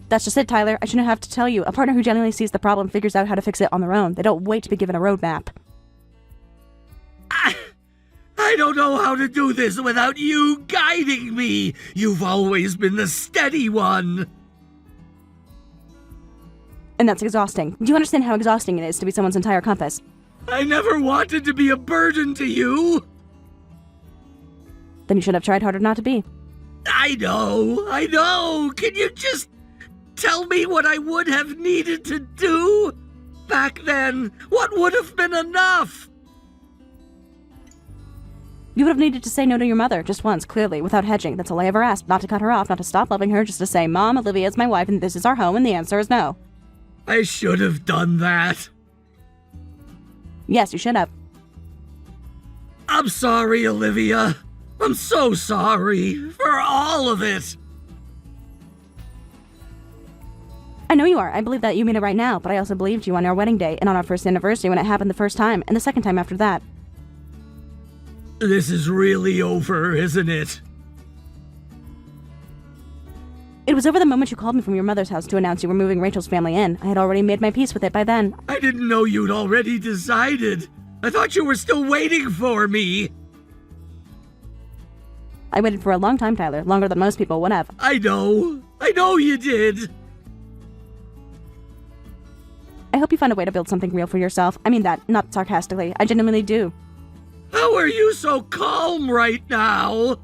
That's just it, Tyler. I shouldn't have to tell you. A partner who genuinely sees the problem figures out how to fix it on their own. They don't wait to be given a roadmap. I don't know how to do this without you guiding me. You've always been the steady one. And that's exhausting. Do you understand how exhausting it is to be someone's entire compass? I never wanted to be a burden to you. Then you should have tried harder not to be. I know. Can you just tell me what I would have needed to do? Back then, what would have been enough? You would have needed to say no to your mother, just once, clearly, without hedging. That's all I ever asked. Not to cut her off, not to stop loving her, just to say, Mom, Olivia is my wife, and this is our home, and the answer is no. I should have done that. Yes, you should have. I'm sorry, Olivia. I'm so sorry for all of it. I know you are. I believe that you mean it right now, but I also believed you on our wedding day, and on our first anniversary when it happened the first time, and the second time after that. This is really over, isn't it? It was over the moment you called me from your mother's house to announce you were moving Rachel's family in. I had already made my peace with it by then. I didn't know you'd already decided. I thought you were still waiting for me. I waited for a long time, Tyler. Longer than most people would have. I know you did. I hope you find a way to build something real for yourself. I mean that, not sarcastically. I genuinely do. How are you so calm right now?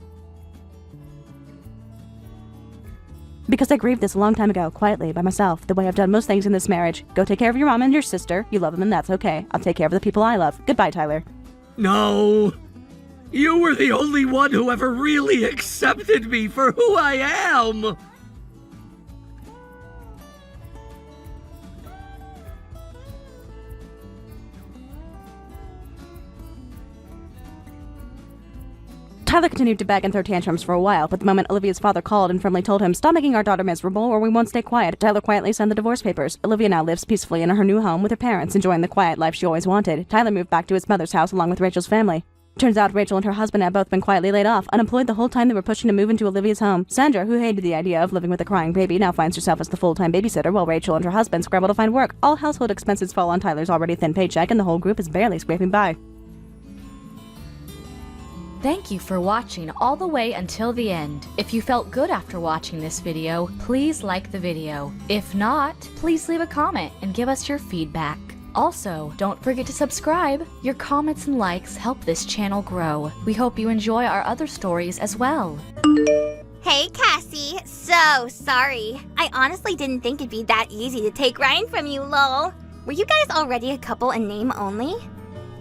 Because I grieved this a long time ago, quietly, by myself, the way I've done most things in this marriage. Go take care of your mom and your sister. You love them and that's okay. I'll take care of the people I love. Goodbye, Tyler. No! You were the only one who ever really accepted me for who I am! Tyler continued to beg and throw tantrums for a while, but the moment Olivia's father called and firmly told him, "Stop making our daughter miserable or we won't stay quiet," Tyler quietly signed the divorce papers. Olivia now lives peacefully in her new home with her parents, enjoying the quiet life she always wanted. Tyler moved back to his mother's house along with Rachel's family. Turns out Rachel and her husband had both been quietly laid off, unemployed the whole time they were pushing to move into Olivia's home. Sandra, who hated the idea of living with a crying baby, now finds herself as the full-time babysitter, while Rachel and her husband scramble to find work. All household expenses fall on Tyler's already thin paycheck, and the whole group is barely scraping by. Thank you for watching all the way until the end. If you felt good after watching this video, please like the video. If not, please leave a comment and give us your feedback. Also, don't forget to subscribe. Your comments and likes help this channel grow. We hope you enjoy our other stories as well. Hey, Cassie. So sorry. I honestly didn't think it'd be that easy to take Ryan from you, lol. Were you guys already a couple in name only?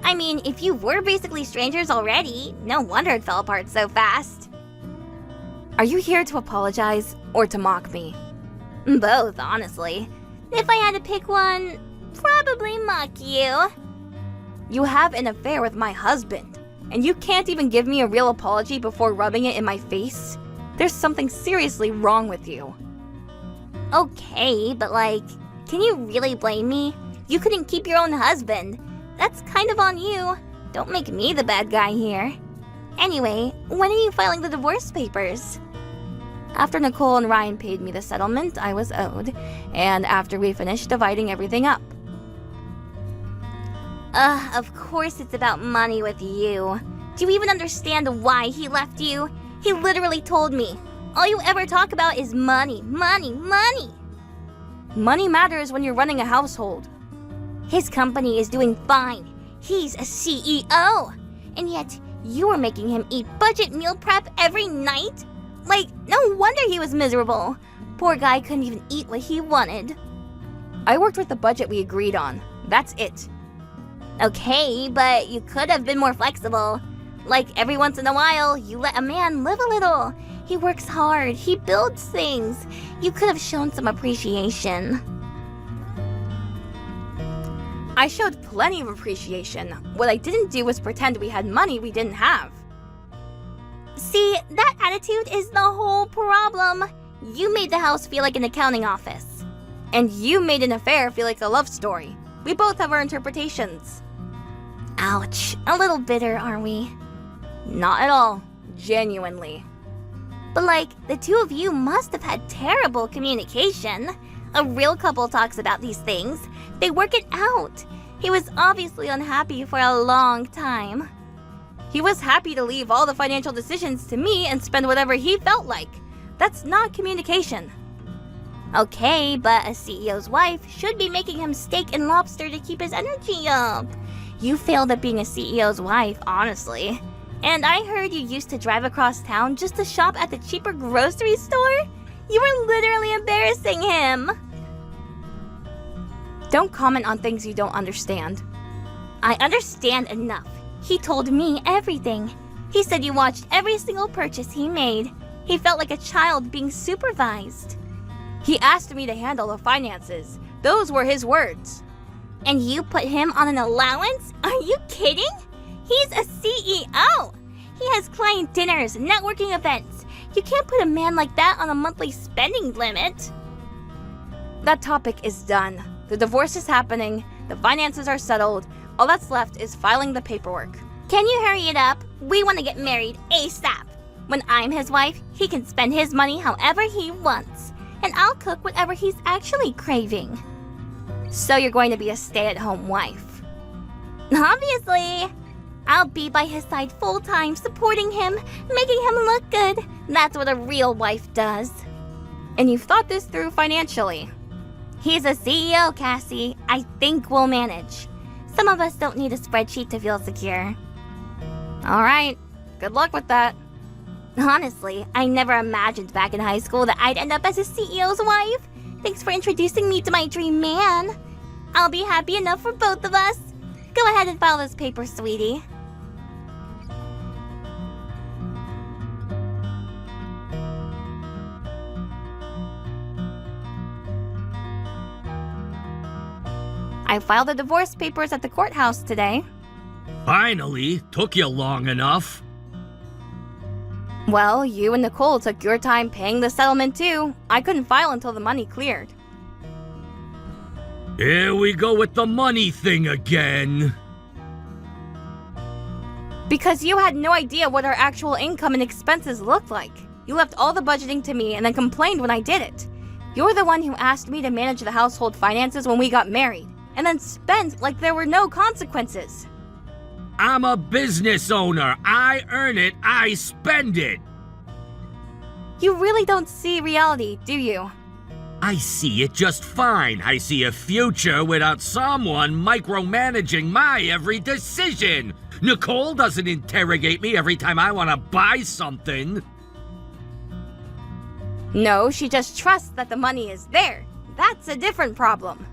I mean, if you were basically strangers already, no wonder it fell apart so fast. Are you here to apologize or to mock me? Both, honestly. If I had to pick one, probably mock you. You have an affair with my husband, and you can't even give me a real apology before rubbing it in my face? There's something seriously wrong with you. Okay, but can you really blame me? You couldn't keep your own husband. That's kind of on you. Don't make me the bad guy here. Anyway, when are you filing the divorce papers? After Nicole and Ryan paid me the settlement I was owed, and after we finished dividing everything up. Of course it's about money with you. Do you even understand why he left you? He literally told me, all you ever talk about is money, money, money. Money matters when you're running a household. His company is doing fine. He's a CEO. And yet, you were making him eat budget meal prep every night? No wonder he was miserable. Poor guy couldn't even eat what he wanted. I worked with the budget we agreed on. That's it. Okay, but you could have been more flexible. Every once in a while, you let a man live a little. He works hard. He builds things. You could have shown some appreciation. I showed plenty of appreciation. What I didn't do was pretend we had money we didn't have. See, that attitude is the whole problem. You made the house feel like an accounting office. And you made an affair feel like a love story. We both have our interpretations. Ouch. A little bitter, aren't we? Not at all. Genuinely. But the two of you must have had terrible communication. A real couple talks about these things. They work it out. He was obviously unhappy for a long time. He was happy to leave all the financial decisions to me and spend whatever he felt like. That's not communication. Okay, but a CEO's wife should be making him steak and lobster to keep his energy up. You failed at being a CEO's wife, honestly. And I heard you used to drive across town just to shop at the cheaper grocery store? You were literally embarrassing him. Don't comment on things you don't understand. I understand enough. He told me everything. He said you watched every single purchase he made. He felt like a child being supervised. He asked me to handle the finances. Those were his words. And you put him on an allowance? Are you kidding? He's a CEO. He has client dinners, networking events. You can't put a man like that on a monthly spending limit. That topic is done. The divorce is happening. The finances are settled. All that's left is filing the paperwork. Can you hurry it up? We want to get married ASAP. When I'm his wife, he can spend his money however he wants. And I'll cook whatever he's actually craving. So you're going to be a stay-at-home wife. Obviously. I'll be by his side full-time, supporting him, making him look good. That's what a real wife does. And you've thought this through financially. He's a CEO, Cassie. I think we'll manage. Some of us don't need a spreadsheet to feel secure. All right. Good luck with that. Honestly, I never imagined back in high school that I'd end up as a CEO's wife. Thanks for introducing me to my dream man. I'll be happy enough for both of us. Go ahead and file this paper, sweetie. I filed the divorce papers at the courthouse today. Finally, took you long enough. Well, you and Nicole took your time paying the settlement too. I couldn't file until the money cleared. Here we go with the money thing again. Because you had no idea what our actual income and expenses looked like. You left all the budgeting to me and then complained when I did it. You're the one who asked me to manage the household finances when we got married, and then spent like there were no consequences. I'm a business owner. I earn it, I spend it. You really don't see reality, do you? I see it just fine. I see a future without someone micromanaging my every decision. Nicole doesn't interrogate me every time I want to buy something. No, she just trusts that the money is there. That's a different problem.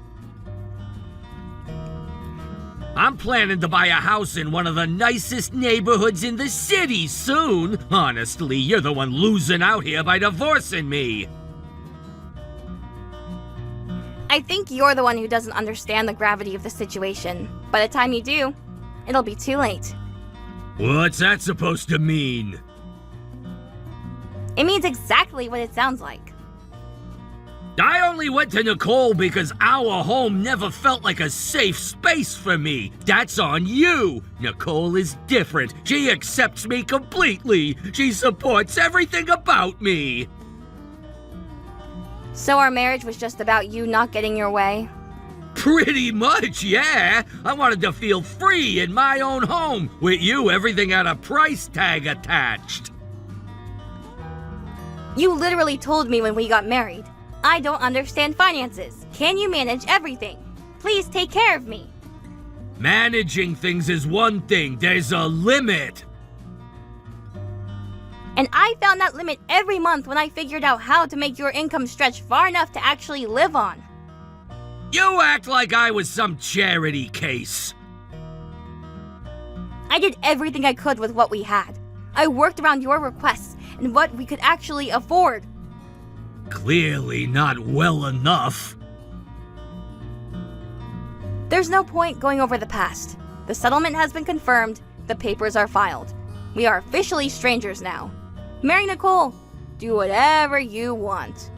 I'm planning to buy a house in one of the nicest neighborhoods in the city soon. Honestly, you're the one losing out here by divorcing me. I think you're the one who doesn't understand the gravity of the situation. By the time you do, it'll be too late. What's that supposed to mean? It means exactly what it sounds like. I only went to Nicole because our home never felt like a safe space for me. That's on you. Nicole is different. She accepts me completely. She supports everything about me. So our marriage was just about you not getting your way? Pretty much, yeah. I wanted to feel free in my own home. With you, everything had a price tag attached. You literally told me when we got married, I don't understand finances. Can you manage everything? Please take care of me. Managing things is one thing. There's a limit. And I found that limit every month when I figured out how to make your income stretch far enough to actually live on. You act like I was some charity case. I did everything I could with what we had. I worked around your requests and what we could actually afford. Clearly not well enough. There's no point going over the past. The settlement has been confirmed. The papers are filed. We are officially strangers now. Marry Nicole. Do whatever you want.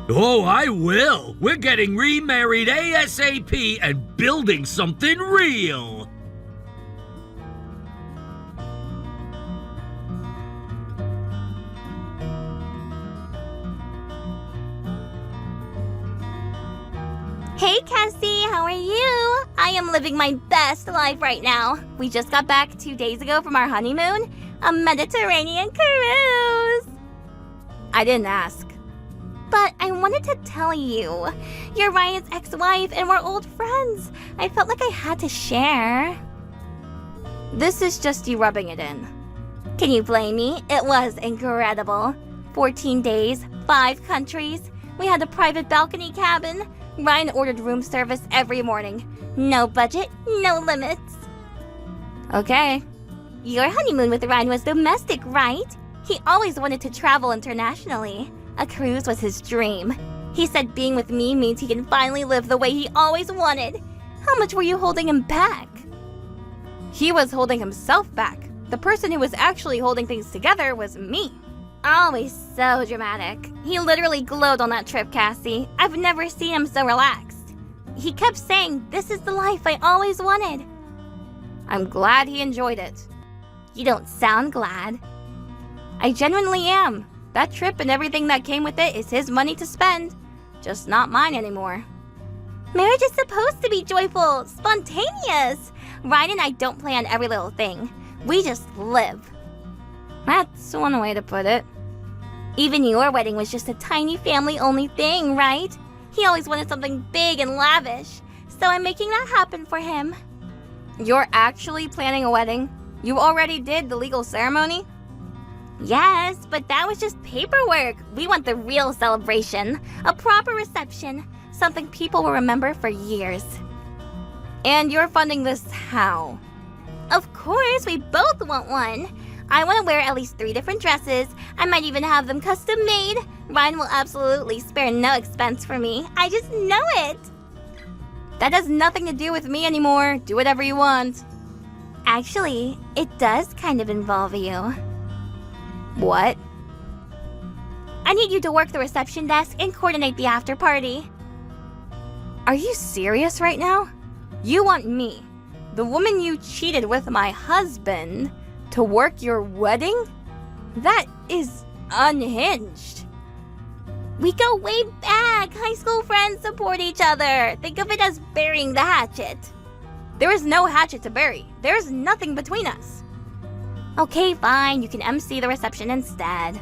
Oh, I will. We're getting remarried ASAP and building something real. Hey Cassie, how are you? I am living my best life right now. We just got back 2 days ago from our honeymoon, a Mediterranean cruise. I didn't ask. But I wanted to tell you, you're Ryan's ex-wife and we're old friends. I felt like I had to share. This is just you rubbing it in. Can you blame me? It was incredible. 14 days, 5 countries. We had a private balcony cabin. Ryan ordered room service every morning. No budget, no limits. Okay. Your honeymoon with Ryan was domestic, right? He always wanted to travel internationally. A cruise was his dream. He said being with me means he can finally live the way he always wanted. How much were you holding him back? He was holding himself back. The person who was actually holding things together was me. Always so dramatic. He literally glowed on that trip, Cassie. I've never seen him so relaxed. He kept saying, "This is the life I always wanted." I'm glad he enjoyed it. You don't sound glad. I genuinely am. That trip and everything that came with it is his money to spend. Just not mine anymore. Marriage is supposed to be joyful, spontaneous. Ryan and I don't plan every little thing. We just live. That's one way to put it. Even your wedding was just a tiny family-only thing, right? He always wanted something big and lavish, so I'm making that happen for him. You're actually planning a wedding? You already did the legal ceremony? Yes, but that was just paperwork. We want the real celebration. A proper reception. Something people will remember for years. And you're funding this how? Of course, we both want one. I want to wear at least 3 different dresses. I might even have them custom made. Ryan will absolutely spare no expense for me. I just know it. That has nothing to do with me anymore. Do whatever you want. Actually, it does kind of involve you. What? I need you to work the reception desk and coordinate the after party. Are you serious right now? You want me, the woman you cheated with my husband, to work your wedding? That is unhinged. We go way back. High school friends support each other. Think of it as burying the hatchet. There is no hatchet to bury. There is nothing between us. Okay, fine. You can MC the reception instead.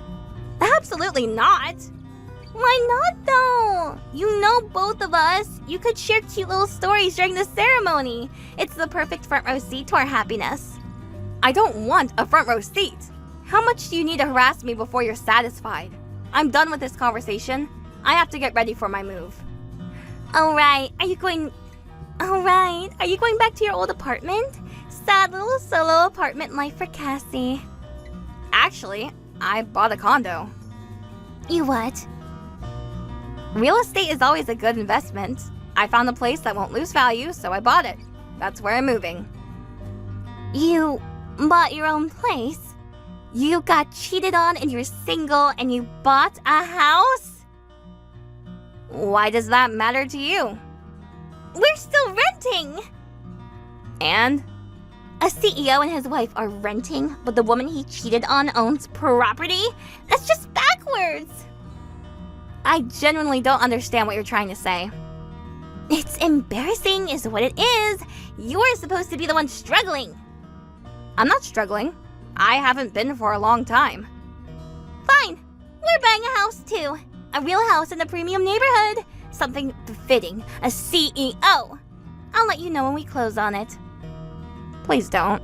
Absolutely not. Why not, though? You know both of us. You could share cute little stories during the ceremony. It's the perfect front row seat to our happiness. I don't want a front row seat. How much do you need to harass me before you're satisfied? I'm done with this conversation. I have to get ready for my move. Alright, are you going back to your old apartment? Sad little solo apartment life for Cassie. Actually, I bought a condo. You what? Real estate is always a good investment. I found a place that won't lose value, so I bought it. That's where I'm moving. You bought your own place? You got cheated on and you're single and you bought a house? Why does that matter to you? We're still renting! And? A CEO and his wife are renting, but the woman he cheated on owns property? That's just backwards! I genuinely don't understand what you're trying to say. It's embarrassing is what it is. You're supposed to be the one struggling. I'm not struggling. I haven't been for a long time. Fine. We're buying a house too. A real house in a premium neighborhood. Something befitting a CEO. I'll let you know when we close on it. Please don't.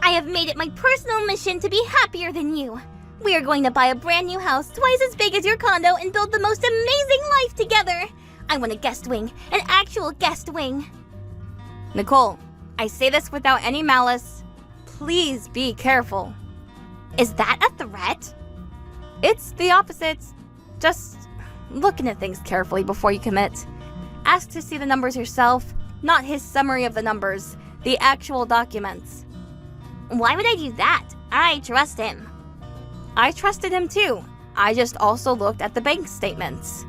I have made it my personal mission to be happier than you. We are going to buy a brand new house twice as big as your condo and build the most amazing life together. I want a guest wing, an actual guest wing. Nicole, I say this without any malice. Please be careful. Is that a threat? It's the opposite. Just looking at things carefully before you commit. Ask to see the numbers yourself, not his summary of the numbers, the actual documents. Why would I do that? I trust him. I trusted him too. I just also looked at the bank statements.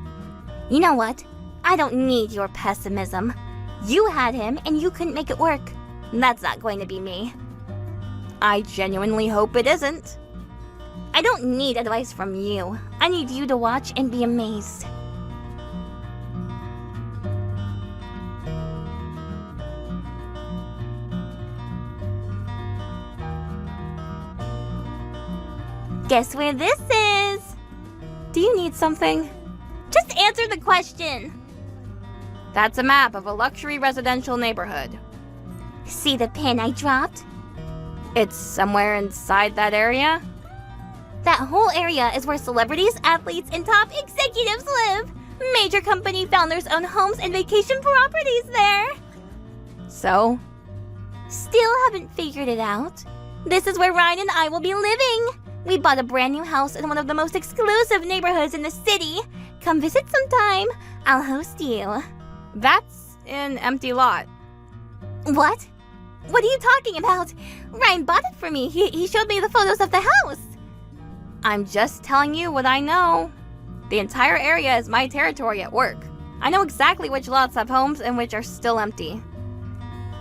You know what? I don't need your pessimism. You had him and you couldn't make it work. That's not going to be me. I genuinely hope it isn't. I don't need advice from you. I need you to watch and be amazed. Guess where this is? Do you need something? Just answer the question. That's a map of a luxury residential neighborhood. See the pin I dropped? It's somewhere inside that area? That whole area is where celebrities, athletes, and top executives live. Major company founders own homes and vacation properties there. So? Still haven't figured it out. This is where Ryan and I will be living. We bought a brand new house in one of the most exclusive neighborhoods in the city. Come visit sometime. I'll host you. That's an empty lot. What? What are you talking about? Ryan bought it for me. He showed me the photos of the house. I'm just telling you what I know. The entire area is my territory at work. I know exactly which lots have homes and which are still empty.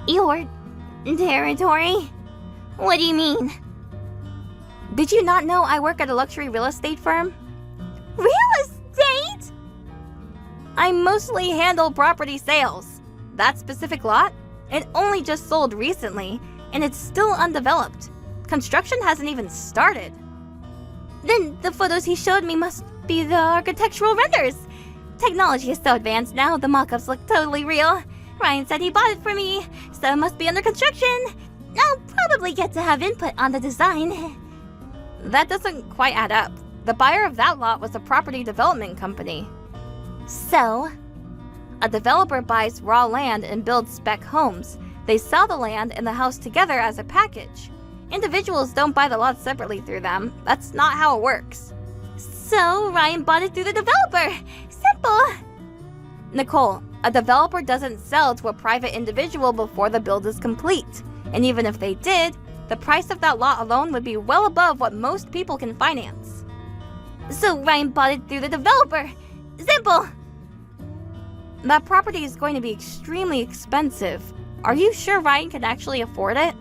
Your territory? What do you mean? Did you not know I work at a luxury real estate firm? Real estate? I mostly handle property sales. That specific lot? It only just sold recently, and it's still undeveloped. Construction hasn't even started. Then the photos he showed me must be the architectural renders. Technology is so advanced now, the mock-ups look totally real. Ryan said he bought it for me, so it must be under construction. No probably get to have input on the design. That doesn't quite add up. The buyer of that lot was a property development company. So, a developer buys raw land and builds spec homes. They sell the land and the house together as a package. Individuals don't buy the lot separately through them. That's not how it works. So, Ryan bought it through the developer. Simple. Nicole, a developer doesn't sell to a private individual before the build is complete. And even if they did, the price of that lot alone would be well above what most people can finance. So Ryan bought it through the developer. Simple. That property is going to be extremely expensive. Are you sure Ryan can actually afford it?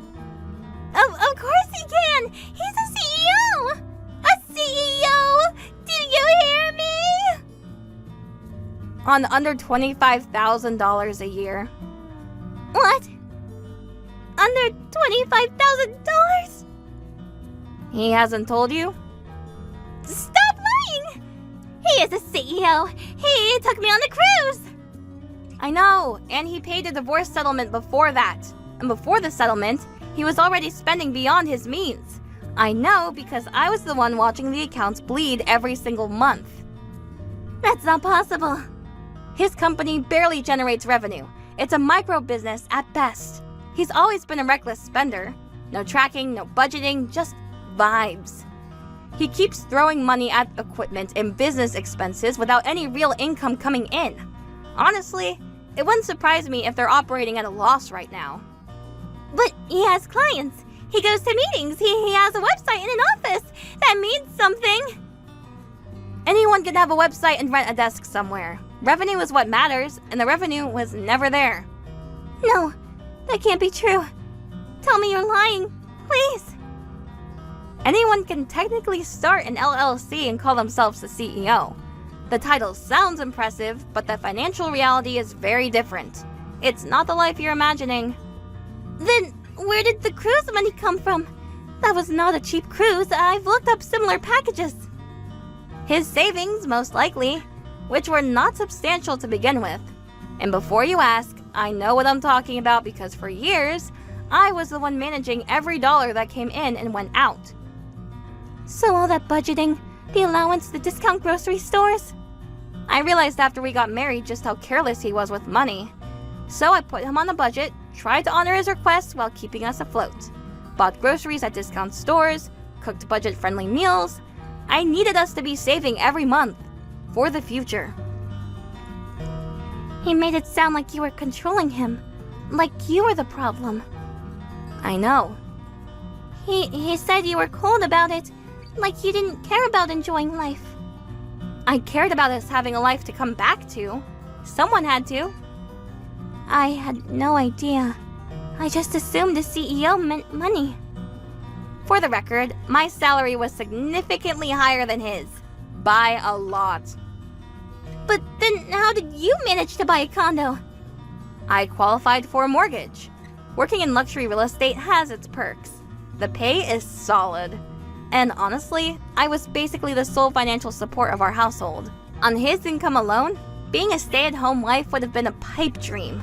Of course he can! He's a CEO! A CEO! Do you hear me? On under $25,000 a year. What? Under $25,000? He hasn't told you? Stop lying! He is a CEO. He took me on the cruise. I know, and he paid a divorce settlement before that. And before the settlement, he was already spending beyond his means. I know because I was the one watching the accounts bleed every single month. That's not possible. His company barely generates revenue. It's a micro business at best. He's always been a reckless spender. No tracking, no budgeting, just vibes. He keeps throwing money at equipment and business expenses without any real income coming in. Honestly, it wouldn't surprise me if they're operating at a loss right now. But he has clients. He goes to meetings. He has a website and an office. That means something. Anyone can have a website and rent a desk somewhere. Revenue is what matters, and the revenue was never there. No, that can't be true. Tell me you're lying, please. Anyone can technically start an LLC and call themselves the CEO. The title sounds impressive, but the financial reality is very different. It's not the life you're imagining. Then, where did the cruise money come from? That was not a cheap cruise. I've looked up similar packages. His savings, most likely, which were not substantial to begin with. And before you ask, I know what I'm talking about because for years, I was the one managing every dollar that came in and went out. So all that budgeting, the allowance, the discount grocery stores? I realized after we got married just how careless he was with money. So I put him on a budget, tried to honor his requests while keeping us afloat. Bought groceries at discount stores, cooked budget-friendly meals. I needed us to be saving every month. For the future. He made it sound like you were controlling him. Like you were the problem. I know. He said you were cold about it. Like you didn't care about enjoying life. I cared about us having a life to come back to. Someone had to. I had no idea. I just assumed the CEO meant money. For the record, my salary was significantly higher than his. By a lot. But then how did you manage to buy a condo? I qualified for a mortgage. Working in luxury real estate has its perks. The pay is solid. And honestly, I was basically the sole financial support of our household. On his income alone, being a stay-at-home wife would have been a pipe dream.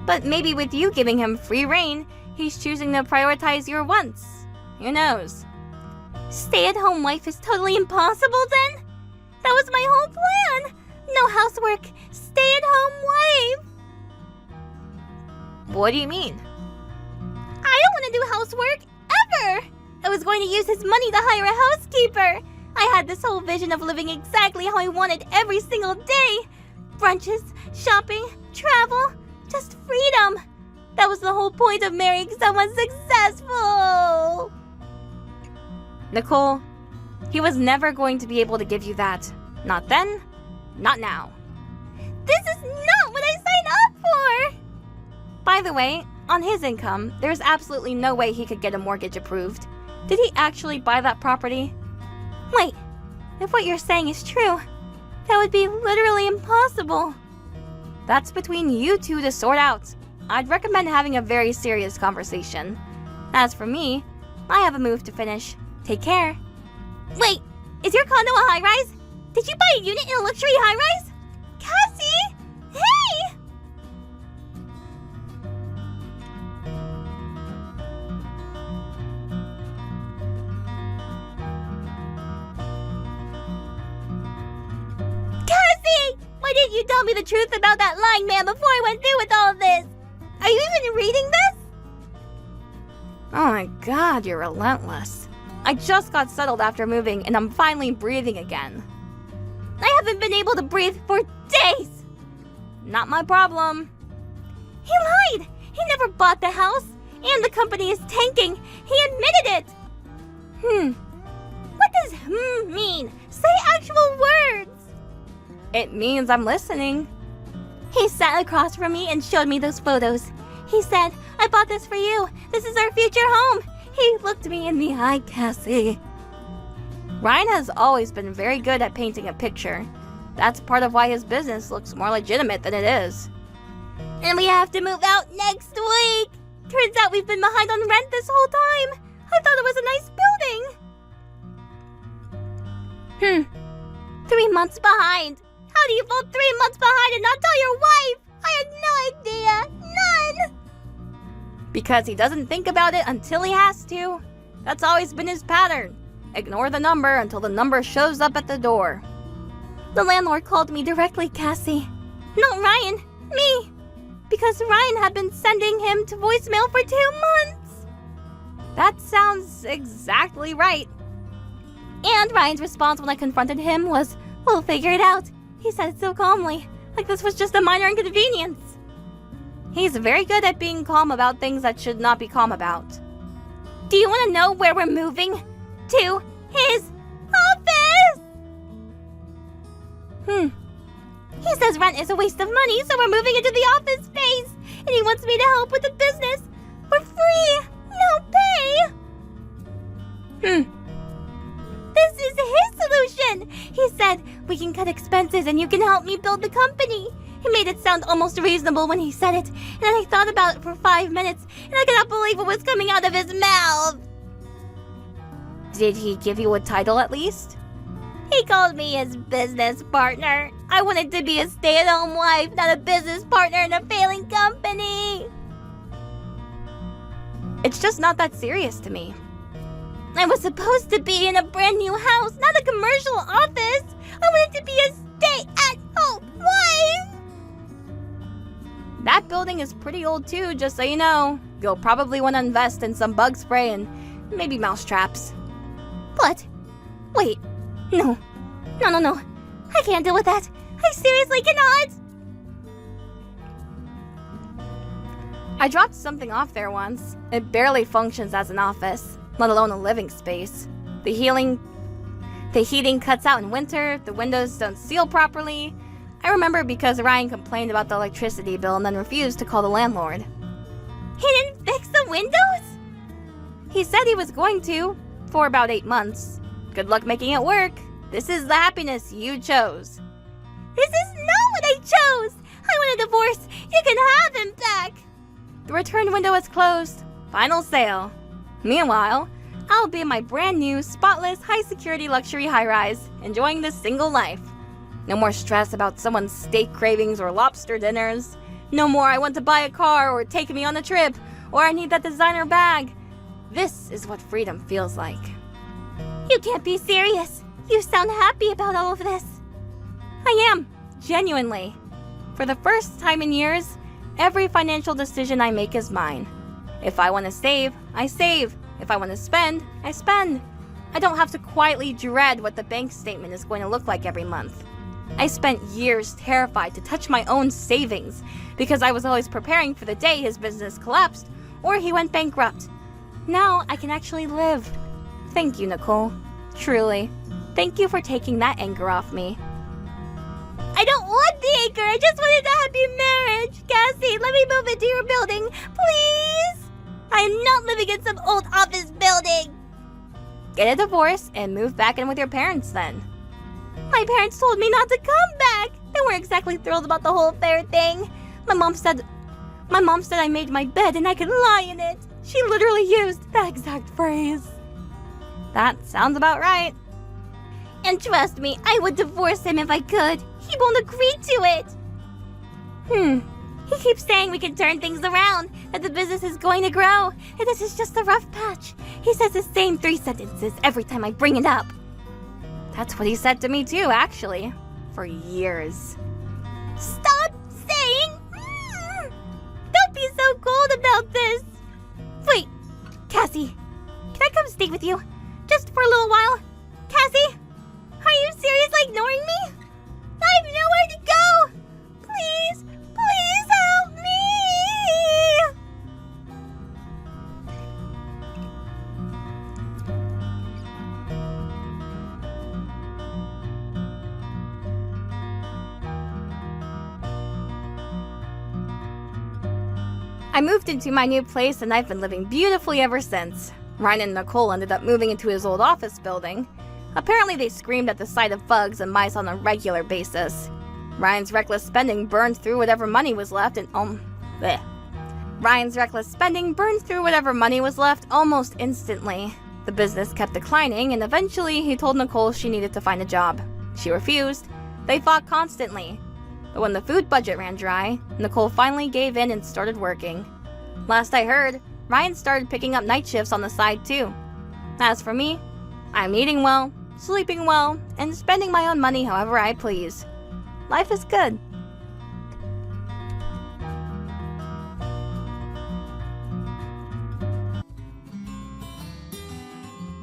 But maybe with you giving him free reign, he's choosing to prioritize your wants. Who knows? Stay-at-home wife is totally impossible then? That was my whole plan! No housework, stay-at-home wife! What do you mean? I don't want to do housework, ever! I was going to use his money to hire a housekeeper. I had this whole vision of living exactly how I wanted every single day. Brunches, shopping, travel, just freedom. That was the whole point of marrying someone successful. Nicole, he was never going to be able to give you that. Not then, not now. This is not what I signed up for! By the way, on his income, there's absolutely no way he could get a mortgage approved. Did he actually buy that property? Wait, if what you're saying is true, that would be literally impossible. That's between you two to sort out. I'd recommend having a very serious conversation. As for me, I have a move to finish. Take care. Wait, is your condo a high-rise? Did you buy a unit in a luxury high-rise? Cassie! Hey! Why didn't you tell me the truth about that lying man before I went through with all of this? Are you even reading this? Oh my god, you're relentless. I just got settled after moving and I'm finally breathing again. I haven't been able to breathe for days. Not my problem. He lied. He never bought the house and the company is tanking. He admitted it. What does mean? Say actual words. It means I'm listening. He sat across from me and showed me those photos. He said, I bought this for you. This is our future home. He looked me in the eye, Cassie. Ryan has always been very good at painting a picture. That's part of why his business looks more legitimate than it is. And we have to move out next week. Turns out we've been behind on rent this whole time. I thought it was a nice building. 3 months behind. How do you fall 3 months behind and not tell your wife? I had no idea. None. Because he doesn't think about it until he has to. That's always been his pattern. Ignore the number until the number shows up at the door. The landlord called me directly, Cassie. Not Ryan, me. Because Ryan had been sending him to voicemail for 2 months. That sounds exactly right. And Ryan's response when I confronted him was, we'll figure it out. He said it so calmly, like this was just a minor inconvenience. He's very good at being calm about things that should not be calm about. Do you want to know where we're moving? To his office! He says rent is a waste of money, so we're moving into the office space. And he wants me to help with the business for free. No pay. This is his solution. He said, we can cut expenses and you can help me build the company. He made it sound almost reasonable when he said it, and then I thought about it for 5 minutes, and I cannot believe what was coming out of his mouth. Did he give you a title at least? He called me his business partner. I wanted to be a stay-at-home wife, not a business partner in a failing company. It's just not that serious to me. I was supposed to be in a brand new house, not a commercial office. I wanted to be a stay-at-home wife. That building is pretty old too, just so you know. You'll probably want to invest in some bug spray and maybe mouse traps. What? Wait. No. No. I can't deal with that. I seriously cannot. I dropped something off there once. It barely functions as an office, let alone a living space. The heating cuts out in winter, the windows don't seal properly. I remember because Ryan complained about the electricity bill and then refused to call the landlord. He didn't fix the windows? He said he was going to, for about 8 months. Good luck making it work. This is the happiness you chose. This is not what I chose! I want a divorce! You can have him back! The return window is closed. Final sale. Meanwhile, I'll be in my brand new, spotless, high-security luxury high-rise, enjoying this single life. No more stress about someone's steak cravings or lobster dinners. No more I want to buy a car or take me on a trip, or I need that designer bag. This is what freedom feels like. You can't be serious. You sound happy about all of this. I am, genuinely. For the first time in years, every financial decision I make is mine. If I want to save, I save. If I want to spend, I spend. I don't have to quietly dread what the bank statement is going to look like every month. I spent years terrified to touch my own savings because I was always preparing for the day his business collapsed or he went bankrupt. Now I can actually live. Thank you, Nicole. Truly. Thank you for taking that anger off me. I don't want the anger. I just wanted a happy marriage. Cassie, let me move into your building, please. I am not living in some old office building. Get a divorce and move back in with your parents then. My parents told me not to come back. They weren't exactly thrilled about the whole affair thing. My mom said I made my bed and I could lie in it. She literally used that exact phrase. That sounds about right. And trust me, I would divorce him if I could. He won't agree to it. He keeps saying we can turn things around, that the business is going to grow, and this is just a rough patch. He says the same 3 sentences every time I bring it up. That's what he said to me too, actually. For years. Stop saying Don't be so cold about this. Wait, Cassie, can I come stay with you? Just for a little while? Cassie, are you seriously ignoring me? I have nowhere to go. Please, please help me. I moved into my new place and I've been living beautifully ever since. Ryan and Nicole ended up moving into his old office building. Apparently they screamed at the sight of bugs and mice on a regular basis. Ryan's reckless spending burned through whatever money was left and Ryan's reckless spending burned through whatever money was left almost instantly. The business kept declining and eventually he told Nicole she needed to find a job. She refused. They fought constantly. But when the food budget ran dry, Nicole finally gave in and started working. Last I heard, Ryan started picking up night shifts on the side too. As for me, I'm eating well, sleeping well, and spending my own money however I please. Life is good.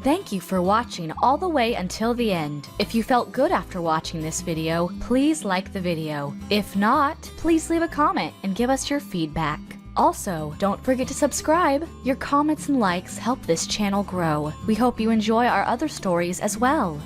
Thank you for watching all the way until the end. If you felt good after watching this video, please like the video. If not, please leave a comment and give us your feedback. Also, don't forget to subscribe. Your comments and likes help this channel grow. We hope you enjoy our other stories as well.